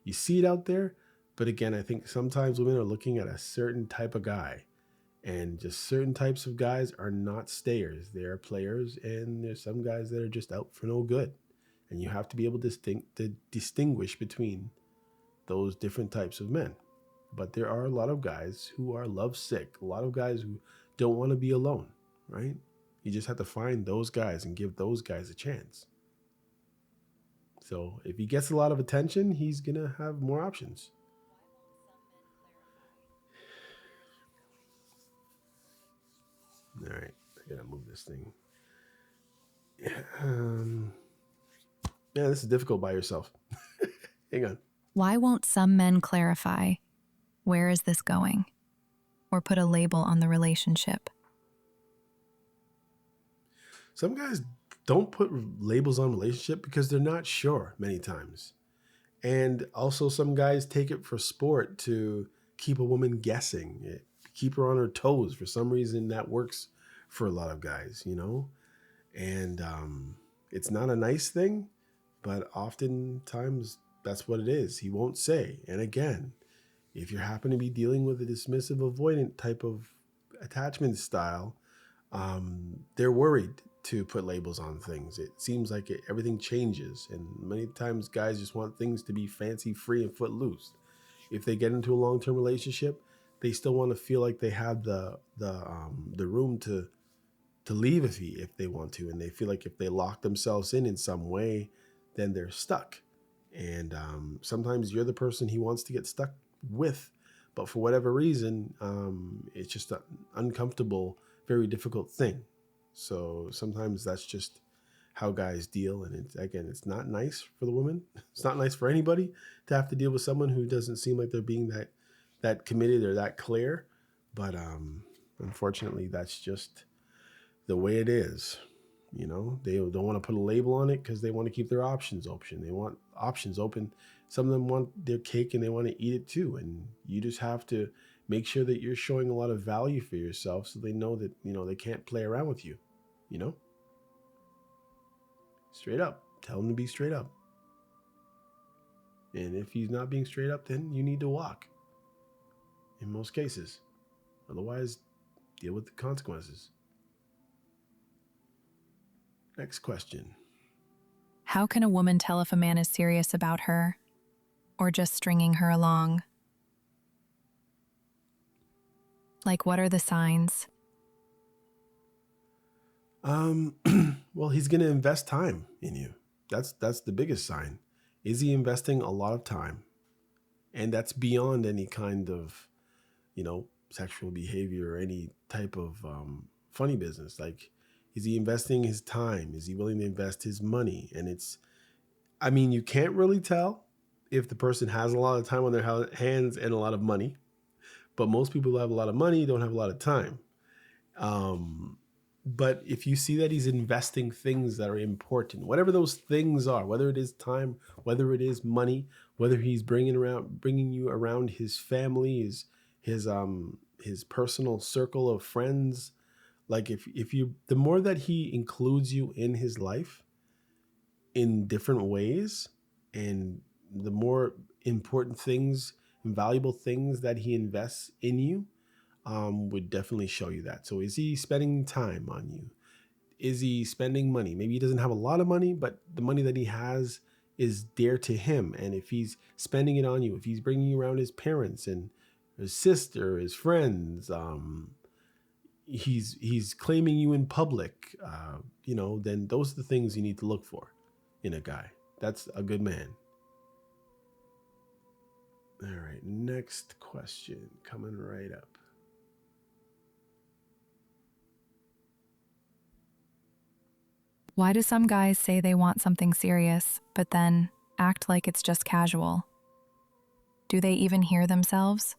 You see it out there, but again, I think sometimes women are looking at a certain type of guy, and just certain types of guys are not stayers. They are players, and there's some guys that are just out for no good. And you have to be able to distinguish between those different types of men. But there are a lot of guys who are lovesick, a lot of guys who don't want to be alone, right? You just have to find those guys and give those guys a chance. So if he gets a lot of attention, he's going to have more options. All right, I got to move this thing. Yeah, this is difficult by yourself. Hang on. Why won't some men clarify, where is this going? Or put a label on the relationship? Some guys don't put labels on relationship because they're not sure many times. And also some guys take it for sport to keep a woman guessing, keep her on her toes. For some reason that works for a lot of guys, and it's not a nice thing, but oftentimes that's what it is. He won't say. And again, if you happen to be dealing with a dismissive avoidant type of attachment style, they're worried to put labels on things. It seems like everything changes, and many times guys just want things to be fancy free and footloose. If they get into a long-term relationship, they still want to feel like they have the room to leave if they want to, and they feel like if they lock themselves in some way, then they're stuck. And sometimes you're the person he wants to get stuck with, but for whatever reason, it's just an uncomfortable, very difficult thing. So sometimes that's just how guys deal. And it's not nice for the woman. It's not nice for anybody to have to deal with someone who doesn't seem like they're being that committed or that clear. But unfortunately, that's just the way it is. They don't want to put a label on it because they want to keep their options open. They want options open. Some of them want their cake and they want to eat it too. And you just have to make sure that you're showing a lot of value for yourself so they know that, they can't play around with you, Straight up. Tell them to be straight up. And if he's not being straight up, then you need to walk in most cases. Otherwise, deal with the consequences. Next question. How can a woman tell if a man is serious about her or just stringing her along? Like, what are the signs? Well, he's going to invest time in you. That's the biggest sign. Is he investing a lot of time? And that's beyond any kind of, sexual behavior or any type of funny business. Like, is he investing his time? Is he willing to invest his money? And you can't really tell if the person has a lot of time on their hands and a lot of money. But most people who have a lot of money don't have a lot of time. But if you see that he's investing things that are important, whatever those things are, whether it is time, whether it is money, whether he's bringing you around his family, his personal circle of friends. Like if you the more that he includes you in his life in different ways, and the more important things and valuable things that he invests in you, would definitely show you that. So is he spending time on you? Is he spending money? Maybe he doesn't have a lot of money, but the money that he has is dear to him. And if he's spending it on you, if he's bringing you around his parents and his sister, his friends, he's claiming you in public, then those are the things you need to look for in a guy. That's a good man. All right, next question coming right up. Why do some guys say they want something serious, but then act like it's just casual? Do they even hear themselves?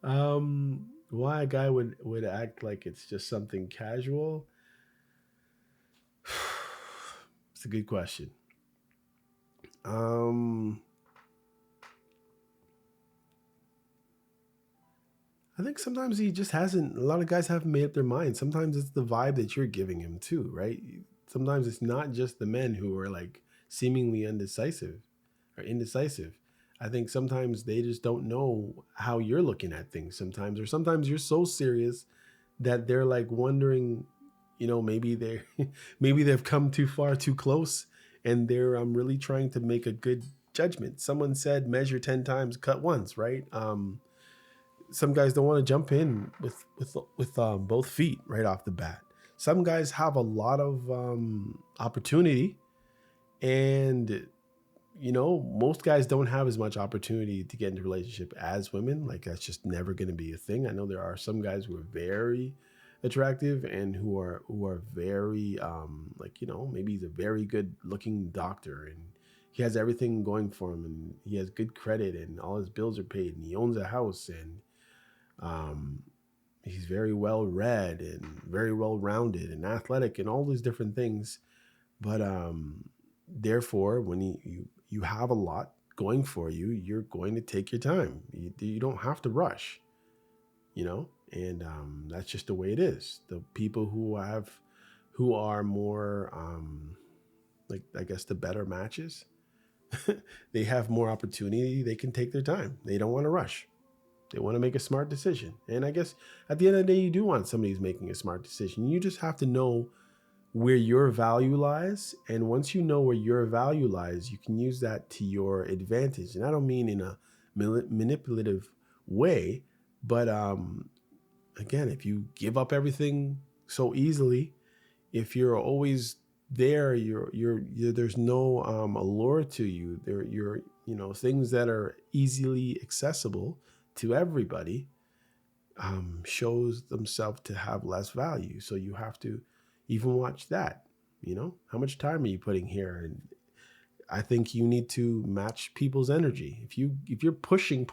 Why a guy would act like it's just something casual? It's a good question. I think sometimes he just hasn't. A lot of guys haven't made up their mind. Sometimes it's the vibe that you're giving him too, right? Sometimes it's not just the men who are like seemingly undecisive or indecisive. I think sometimes they just don't know how you're looking at things sometimes, or sometimes you're so serious that they're like wondering, maybe they maybe they've come too far too close, and they're really trying to make a good judgment. Someone said measure 10 times, cut once, right? Some guys don't want to jump in with both feet right off the bat. Some guys have a lot of opportunity, and most guys don't have as much opportunity to get into a relationship as women. Like that's just never going to be a thing. I know there are some guys who are very attractive and who are very maybe he's a very good looking doctor and he has everything going for him and he has good credit and all his bills are paid and he owns a house and he's very well read and very well rounded and athletic and all these different things. But therefore, when you have a lot going for you, you're going to take your time. You don't have to rush, and that's just the way it is. The people who are more like I guess the better matches, they have more opportunity. They can take their time. They don't want to rush. They want to make a smart decision. And I guess at the end of the day, you do want somebody who's making a smart decision. You just have to know where your value lies. And once you know where your value lies, you can use that to your advantage. And I don't mean in a manipulative way, but again, if you give up everything so easily, if you're always there, you're there's no allure to you. You're things that are easily accessible to everybody shows themselves to have less value. So you have to even watch that. How much time are you putting here? And I think you need to match people's energy. If you're pushing,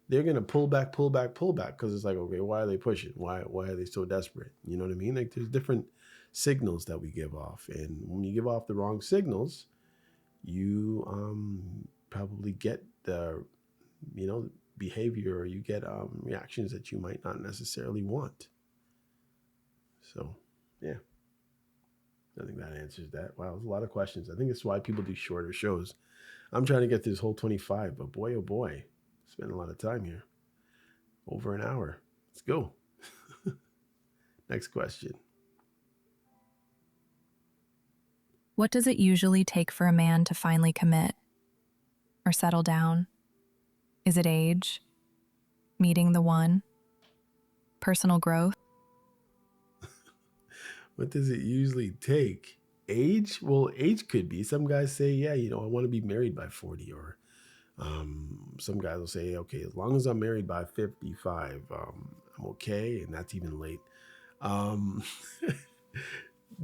they're gonna pull back, because it's like, okay, why are they pushing? Why are they so desperate? You know what I mean? Like there's different signals that we give off, and when you give off the wrong signals, you probably get the behavior, or you get reactions that you might not necessarily want. So yeah, I think that answers that. Wow, there's a lot of questions. I think that's why people do shorter shows. I'm trying to get this whole 25, but boy, oh boy, spend a lot of time here. Over an hour. Let's go. Next question. What does it usually take for a man to finally commit or settle down? Is it age? Meeting the one? Personal growth? What does it usually take? Age? Well, age could be. Some guys say, yeah, I want to be married by 40, or some guys will say, okay, as long as I'm married by 55, I'm okay, and that's even late.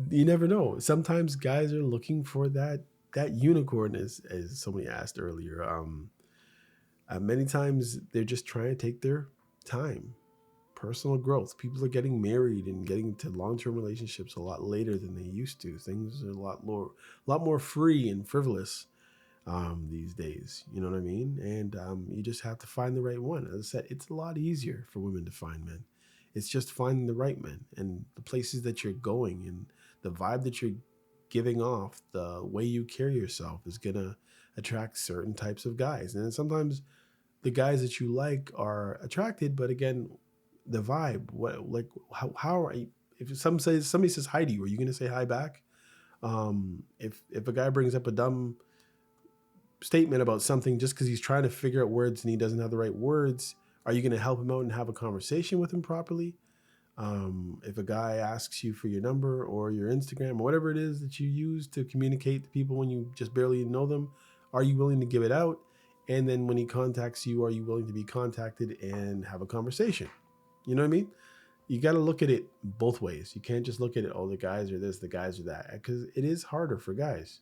You never know. Sometimes guys are looking for that unicorn, as somebody asked earlier. Many times they're just trying to take their time. Personal growth. People are getting married and getting into long-term relationships a lot later than they used to. Things are a lot more free and frivolous. these days. You know what I mean? And you just have to find the right one. As I said, it's a lot easier for women to find men. It's just finding the right men and the places that you're going and the vibe that you're giving off, the way you carry yourself is going to attract certain types of guys. And then sometimes the guys that you like are attracted, but again, the vibe, what, like, how are you, if somebody says hi to you, are you going to say hi back? If a guy brings up a dumb statement about something just because he's trying to figure out words and he doesn't have the right words, are you going to help him out and have a conversation with him properly? If a guy asks you for your number or your Instagram or whatever it is that you use to communicate to people when you just barely know them, are you willing to give it out? And then when he contacts you, are you willing to be contacted and have a conversation? You know what I mean? You got to look at it both ways. You can't just look at it, oh, the guys are this, the guys are that, because it is harder for guys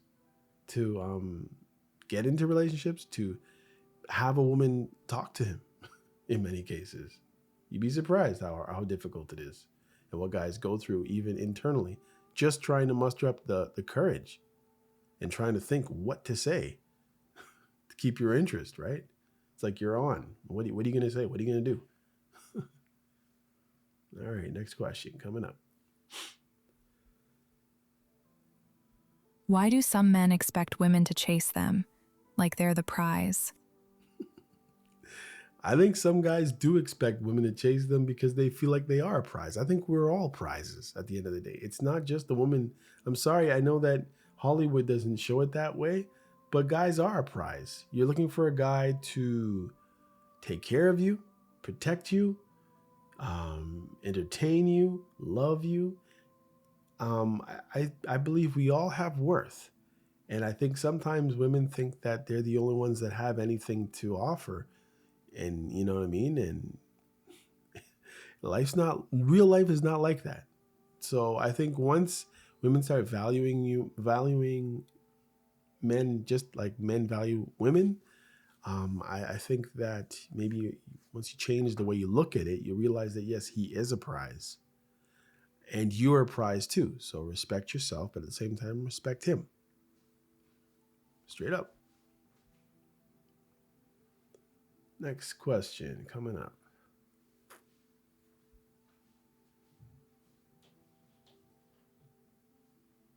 to get into relationships, to have a woman talk to him in many cases. You'd be surprised how difficult it is and what guys go through even internally, just trying to muster up the courage and trying to think what to say to keep your interest, right? It's like you're on. What are you going to say? What are you going to do? All right, next question coming up. Why do some men expect women to chase them like they're the prize? I think some guys do expect women to chase them because they feel like they are a prize. I think we're all prizes at the end of the day. It's not just the woman. I'm sorry, I know that Hollywood doesn't show it that way, but guys are a prize. You're looking for a guy to take care of you, protect you, entertain you, love you. I believe we all have worth. And I think sometimes women think that they're the only ones that have anything to offer. And you know what I mean? And real life is not like that. So I think once women start valuing men just like men value women, I think that maybe once you change the way you look at it, you realize that yes, he is a prize. And you're a prize too. So respect yourself, but at the same time, respect him. Straight up. Next question coming up.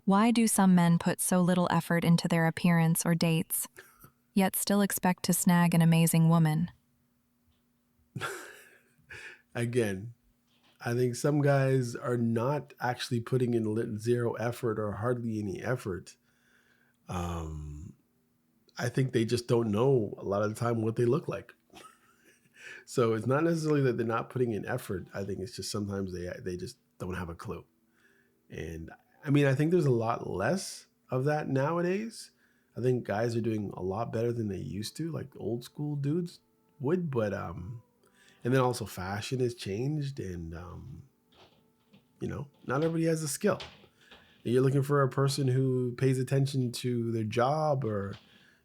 Why do some men put so little effort into their appearance or dates, yet still expect to snag an amazing woman? Again, I think some guys are not actually putting in zero effort or hardly any effort. I think they just don't know a lot of the time what they look like. So it's not necessarily that they're not putting in effort. I think it's just sometimes they just don't have a clue. And I mean, I think there's a lot less of that nowadays. I think guys are doing a lot better than they used to, like old school dudes would. But and then also fashion has changed, and not everybody has a skill. You're looking for a person who pays attention to their job, or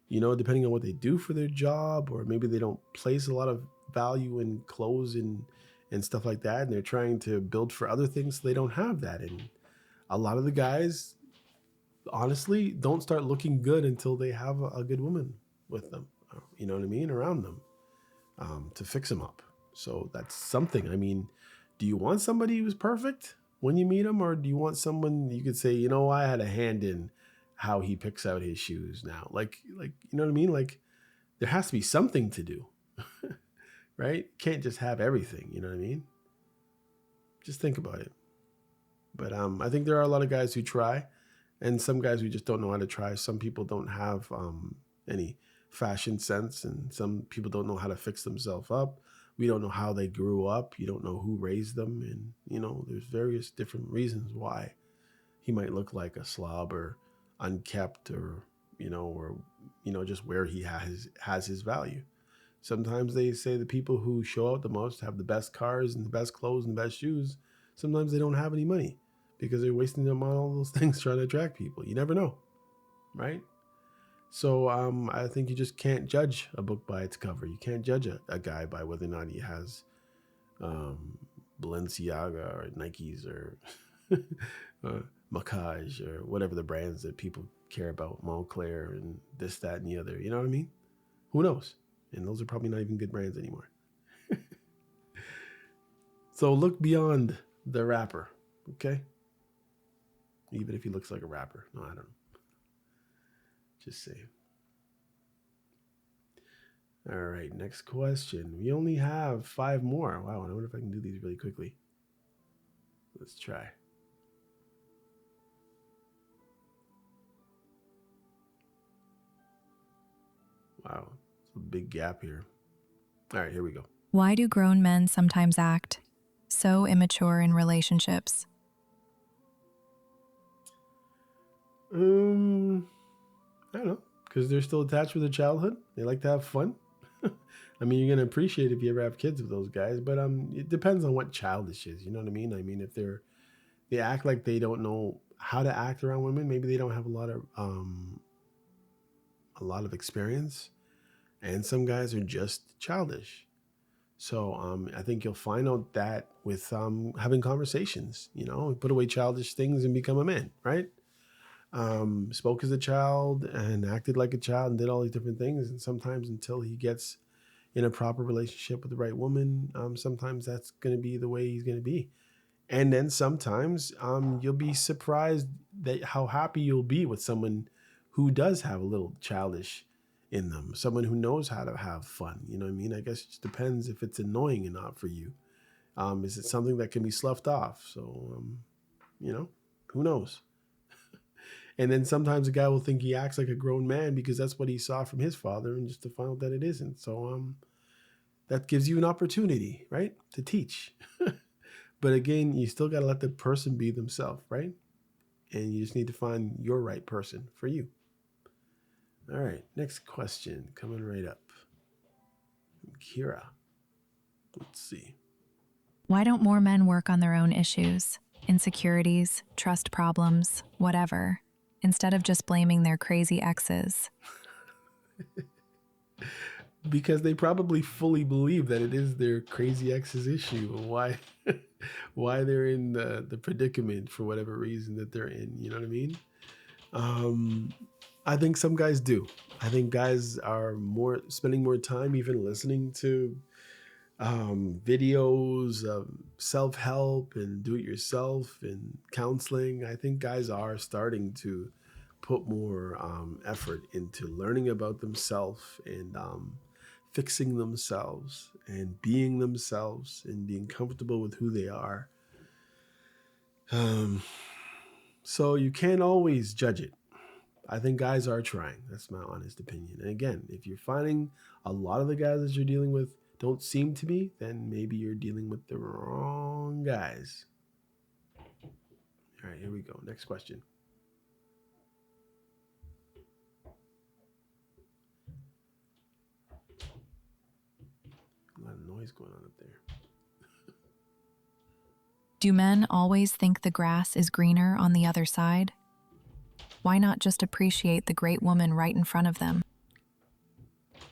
depending on what they do for their job, or maybe they don't place a lot of value in clothes and stuff like that, and they're trying to build for other things, so they don't have that. And a lot of the guys, honestly, don't start looking good until they have a good woman with them, you know what I mean, around them, to fix them up. So that's something. I mean, do you want somebody who's perfect when you meet him, or do you want someone you could say, I had a hand in how he picks out his shoes now? Like, you know what I mean? Like, there has to be something to do, right? Can't just have everything, you know what I mean? Just think about it. But I think there are a lot of guys who try, and some guys who just don't know how to try. Some people don't have any fashion sense, and some people don't know how to fix themselves up. We don't know how they grew up. You don't know who raised them. And, there's various different reasons why he might look like a slob or unkept, or just where he has his value. Sometimes they say the people who show out the most have the best cars and the best clothes and the best shoes. Sometimes they don't have any money because they're wasting them on all those things trying to attract people. You never know, right? So I think you just can't judge a book by its cover. You can't judge a guy by whether or not he has Balenciaga or Nikes or Macaj or whatever the brands that people care about Montclair and this, that, and the other. You know what I mean? Who knows? And those are probably not even good brands anymore. So look beyond the rapper, okay? Even if he looks like a rapper. No, I don't know. Just saying. All right, next question. We only have 5 more. Wow, I wonder if I can do these really quickly. Let's try. Wow, it's a big gap here. All right, here we go. Why do grown men sometimes act so immature in relationships? I don't know, because they're still attached with their childhood. They like to have fun. I mean, you're gonna appreciate if you ever have kids with those guys, but it depends on what childish is. You know what I mean? I mean, if they act like they don't know how to act around women, maybe they don't have a lot of experience, and some guys are just childish. So I think you'll find out that with having conversations. You know, put away childish things and become a man, right? Spoke as a child and acted like a child and did all these different things, and sometimes until he gets in a proper relationship with the right woman, sometimes that's going to be the way he's going to be. And then sometimes you'll be surprised that how happy you'll be with someone who does have a little childish in them, someone who knows how to have fun. You know what I mean? I guess it just depends if it's annoying or not for you. Is it something that can be sloughed off? So, you know, who knows? And then sometimes a guy will think he acts like a grown man because that's what he saw from his father, and just to find out that it isn't. So that gives you an opportunity, right, to teach. But again, you still got to let the person be themselves, right? And you just need to find your right person for you. All right, next question coming right up. Kira. Let's see. Why don't more men work on their own issues, insecurities, trust problems, whatever, instead of just blaming their crazy exes? Because they probably fully believe that it is their crazy ex's issue, and why why they're in the predicament for whatever reason that they're in. You know what I mean? I think some guys do. I think guys are more spending more time even listening to videos of self-help and do-it-yourself and counseling. I think guys are starting to put more effort into learning about themselves and fixing themselves and being comfortable with who they are. So you can't always judge it. I think guys are trying. That's my honest opinion. And again, if you're finding a lot of the guys that you're dealing with don't seem to be, then maybe you're dealing with the wrong guys. All right, here we go. Next question. A lot of noise going on up there. Do men always think the grass is greener on the other side? Why not just appreciate the great woman right in front of them?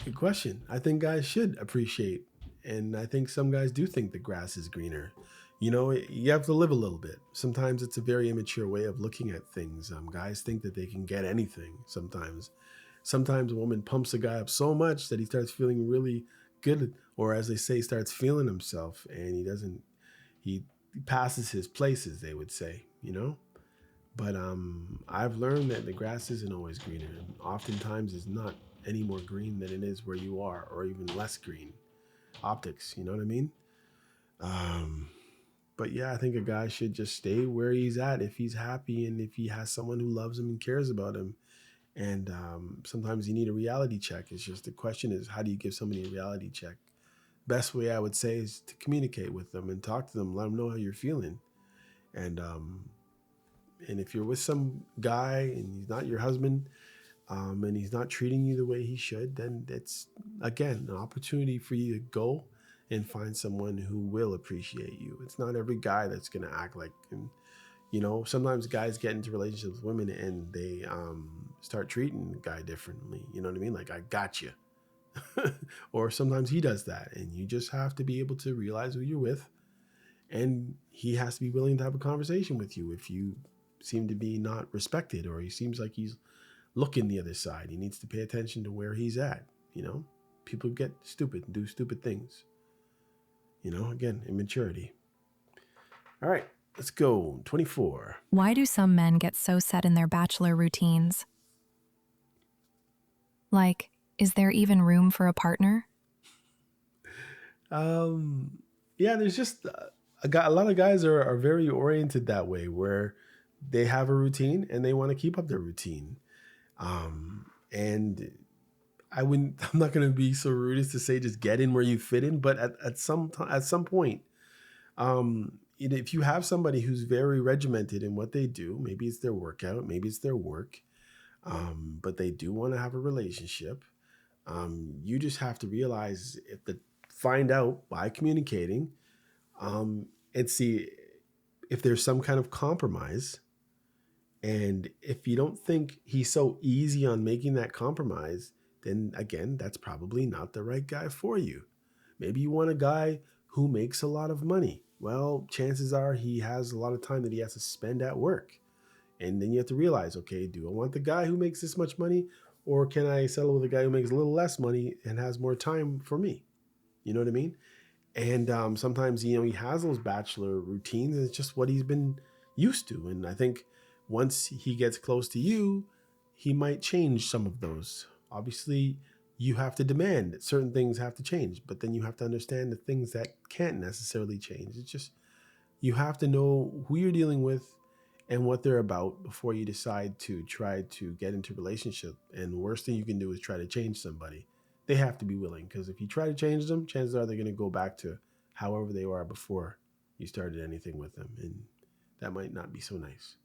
Good question. I think guys should appreciate, and I think some guys do think the grass is greener. You know, you have to live a little bit. Sometimes it's a very immature way of looking at things. Guys think that they can get anything sometimes. Sometimes a woman pumps a guy up so much that he starts feeling really good, or as they say, starts feeling himself, and he passes his places, they would say, you know? But I've learned that the grass isn't always greener. And oftentimes it's not any more green than it is where you are, or even less green. Optics, you know what I mean? But yeah, I think a guy should just stay where he's at if he's happy and if he has someone who loves him and cares about him. And sometimes you need a reality check. It's just the question is, how do you give somebody a reality check? Best way I would say is to communicate with them and talk to them, let them know how you're feeling. And if you're with some guy and he's not your husband, and he's not treating you the way he should, then it's, again, an opportunity for you to go and find someone who will appreciate you. It's not every guy that's going to act like, and, you know, sometimes guys get into relationships with women and they start treating the guy differently. You know what I mean? Like, I got you. Or sometimes he does that, and you just have to be able to realize who you're with, and he has to be willing to have a conversation with you if you seem to be not respected, or he seems like he's look in the other side. He needs to pay attention to where he's at. People get stupid and do stupid things. Again, immaturity. All right, let's go. 24. Why do some men get so set in their bachelor routines? Like, is there even room for a partner? Yeah, there's just a lot of guys are very oriented that way, where they have a routine and they want to keep up their routine. And I'm not going to be so rude as to say just get in where you fit in, but at some point, if you have somebody who's very regimented in what they do, maybe it's their workout, maybe it's their work, but they do want to have a relationship. You just have to realize find out by communicating, and see if there's some kind of compromise. And if you don't think he's so easy on making that compromise, then again, that's probably not the right guy for you. Maybe you want a guy who makes a lot of money. Well, chances are he has a lot of time that he has to spend at work. And then you have to realize, okay, do I want the guy who makes this much money, or can I settle with a guy who makes a little less money and has more time for me? You know what I mean? And sometimes, he has those bachelor routines, and it's just what he's been used to. And I think once he gets close to you, he might change some of those. Obviously, you have to demand that certain things have to change, but then you have to understand the things that can't necessarily change. It's just, you have to know who you're dealing with and what they're about before you decide to try to get into a relationship. And the worst thing you can do is try to change somebody. They have to be willing, because if you try to change them, chances are they're going to go back to however they were before you started anything with them. And that might not be so nice.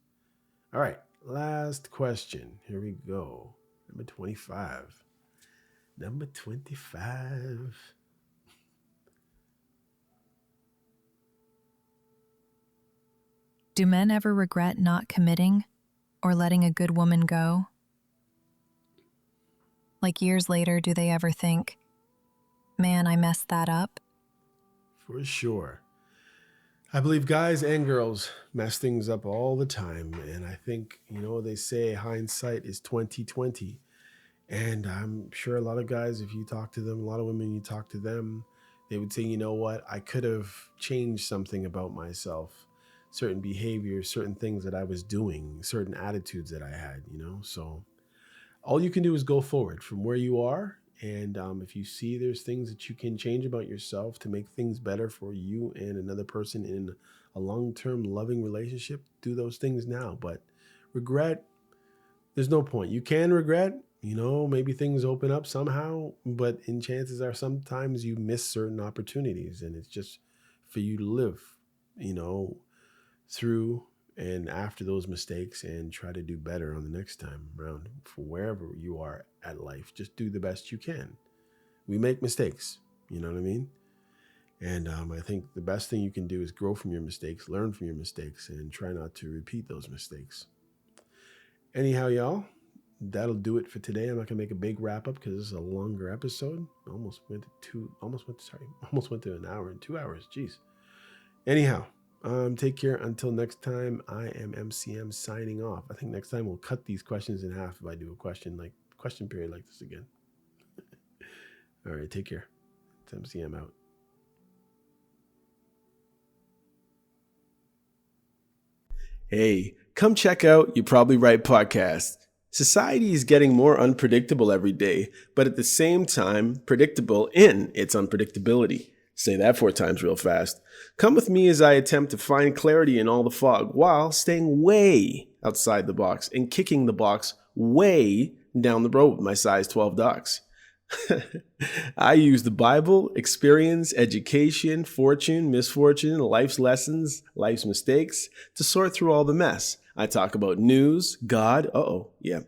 All right, last question. Here we go. Number 25. Number 25. Do men ever regret not committing or letting a good woman go? Like years later, do they ever think, man, I messed that up? For sure. I believe guys and girls mess things up all the time. And I think, they say hindsight is 20/20. And I'm sure a lot of guys, if you talk to them, a lot of women, you talk to them, they would say, you know what, I could have changed something about myself, certain behaviors, certain things that I was doing, certain attitudes that I had, So all you can do is go forward from where you are. And if you see there's things that you can change about yourself to make things better for you and another person in a long-term loving relationship, do those things now. But regret, there's no point. You can regret, maybe things open up somehow, but in chances are sometimes you miss certain opportunities, and it's just for you to live, through and after those mistakes and try to do better on the next time around for wherever you are at life. Just do the best you can. We make mistakes, you know what I mean? And I think the best thing you can do is grow from your mistakes, learn from your mistakes, and try not to repeat those mistakes. Anyhow, y'all, that'll do it for today. I'm not gonna make a big wrap up because this is a longer episode. Almost went to an hour and 2 hours. Jeez. Anyhow, take care until next time. I am MCM signing off. I think next time we'll cut these questions in half if I do a question period like this again. All right, take care. It's MCM out. Hey, come check out You're Probably Right podcast. Society is getting more unpredictable every day, but at the same time, predictable in its unpredictability. Say that 4 times real fast. Come with me as I attempt to find clarity in all the fog while staying way outside the box and kicking the box way down the road with my size 12 docs. I use the Bible, experience, education, fortune, misfortune, life's lessons, life's mistakes to sort through all the mess. I talk about news, God,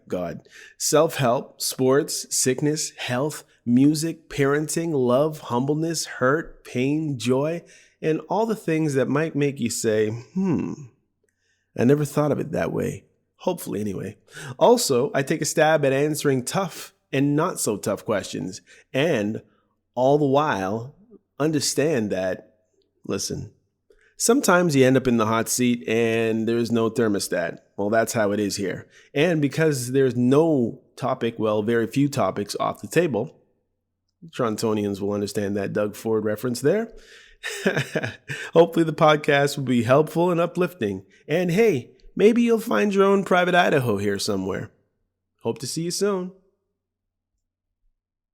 God, self-help, sports, sickness, health, music, parenting, love, humbleness, hurt, pain, joy, and all the things that might make you say, I never thought of it that way. Hopefully, anyway. Also, I take a stab at answering tough and not so tough questions, and all the while understand that, listen, sometimes you end up in the hot seat and there's no thermostat. Well, that's how it is here. And because there's no topic, well, very few topics off the table, Torontonians will understand that Doug Ford reference there. Hopefully the podcast will be helpful and uplifting. And hey, maybe you'll find your own private Idaho here somewhere. Hope to see you soon.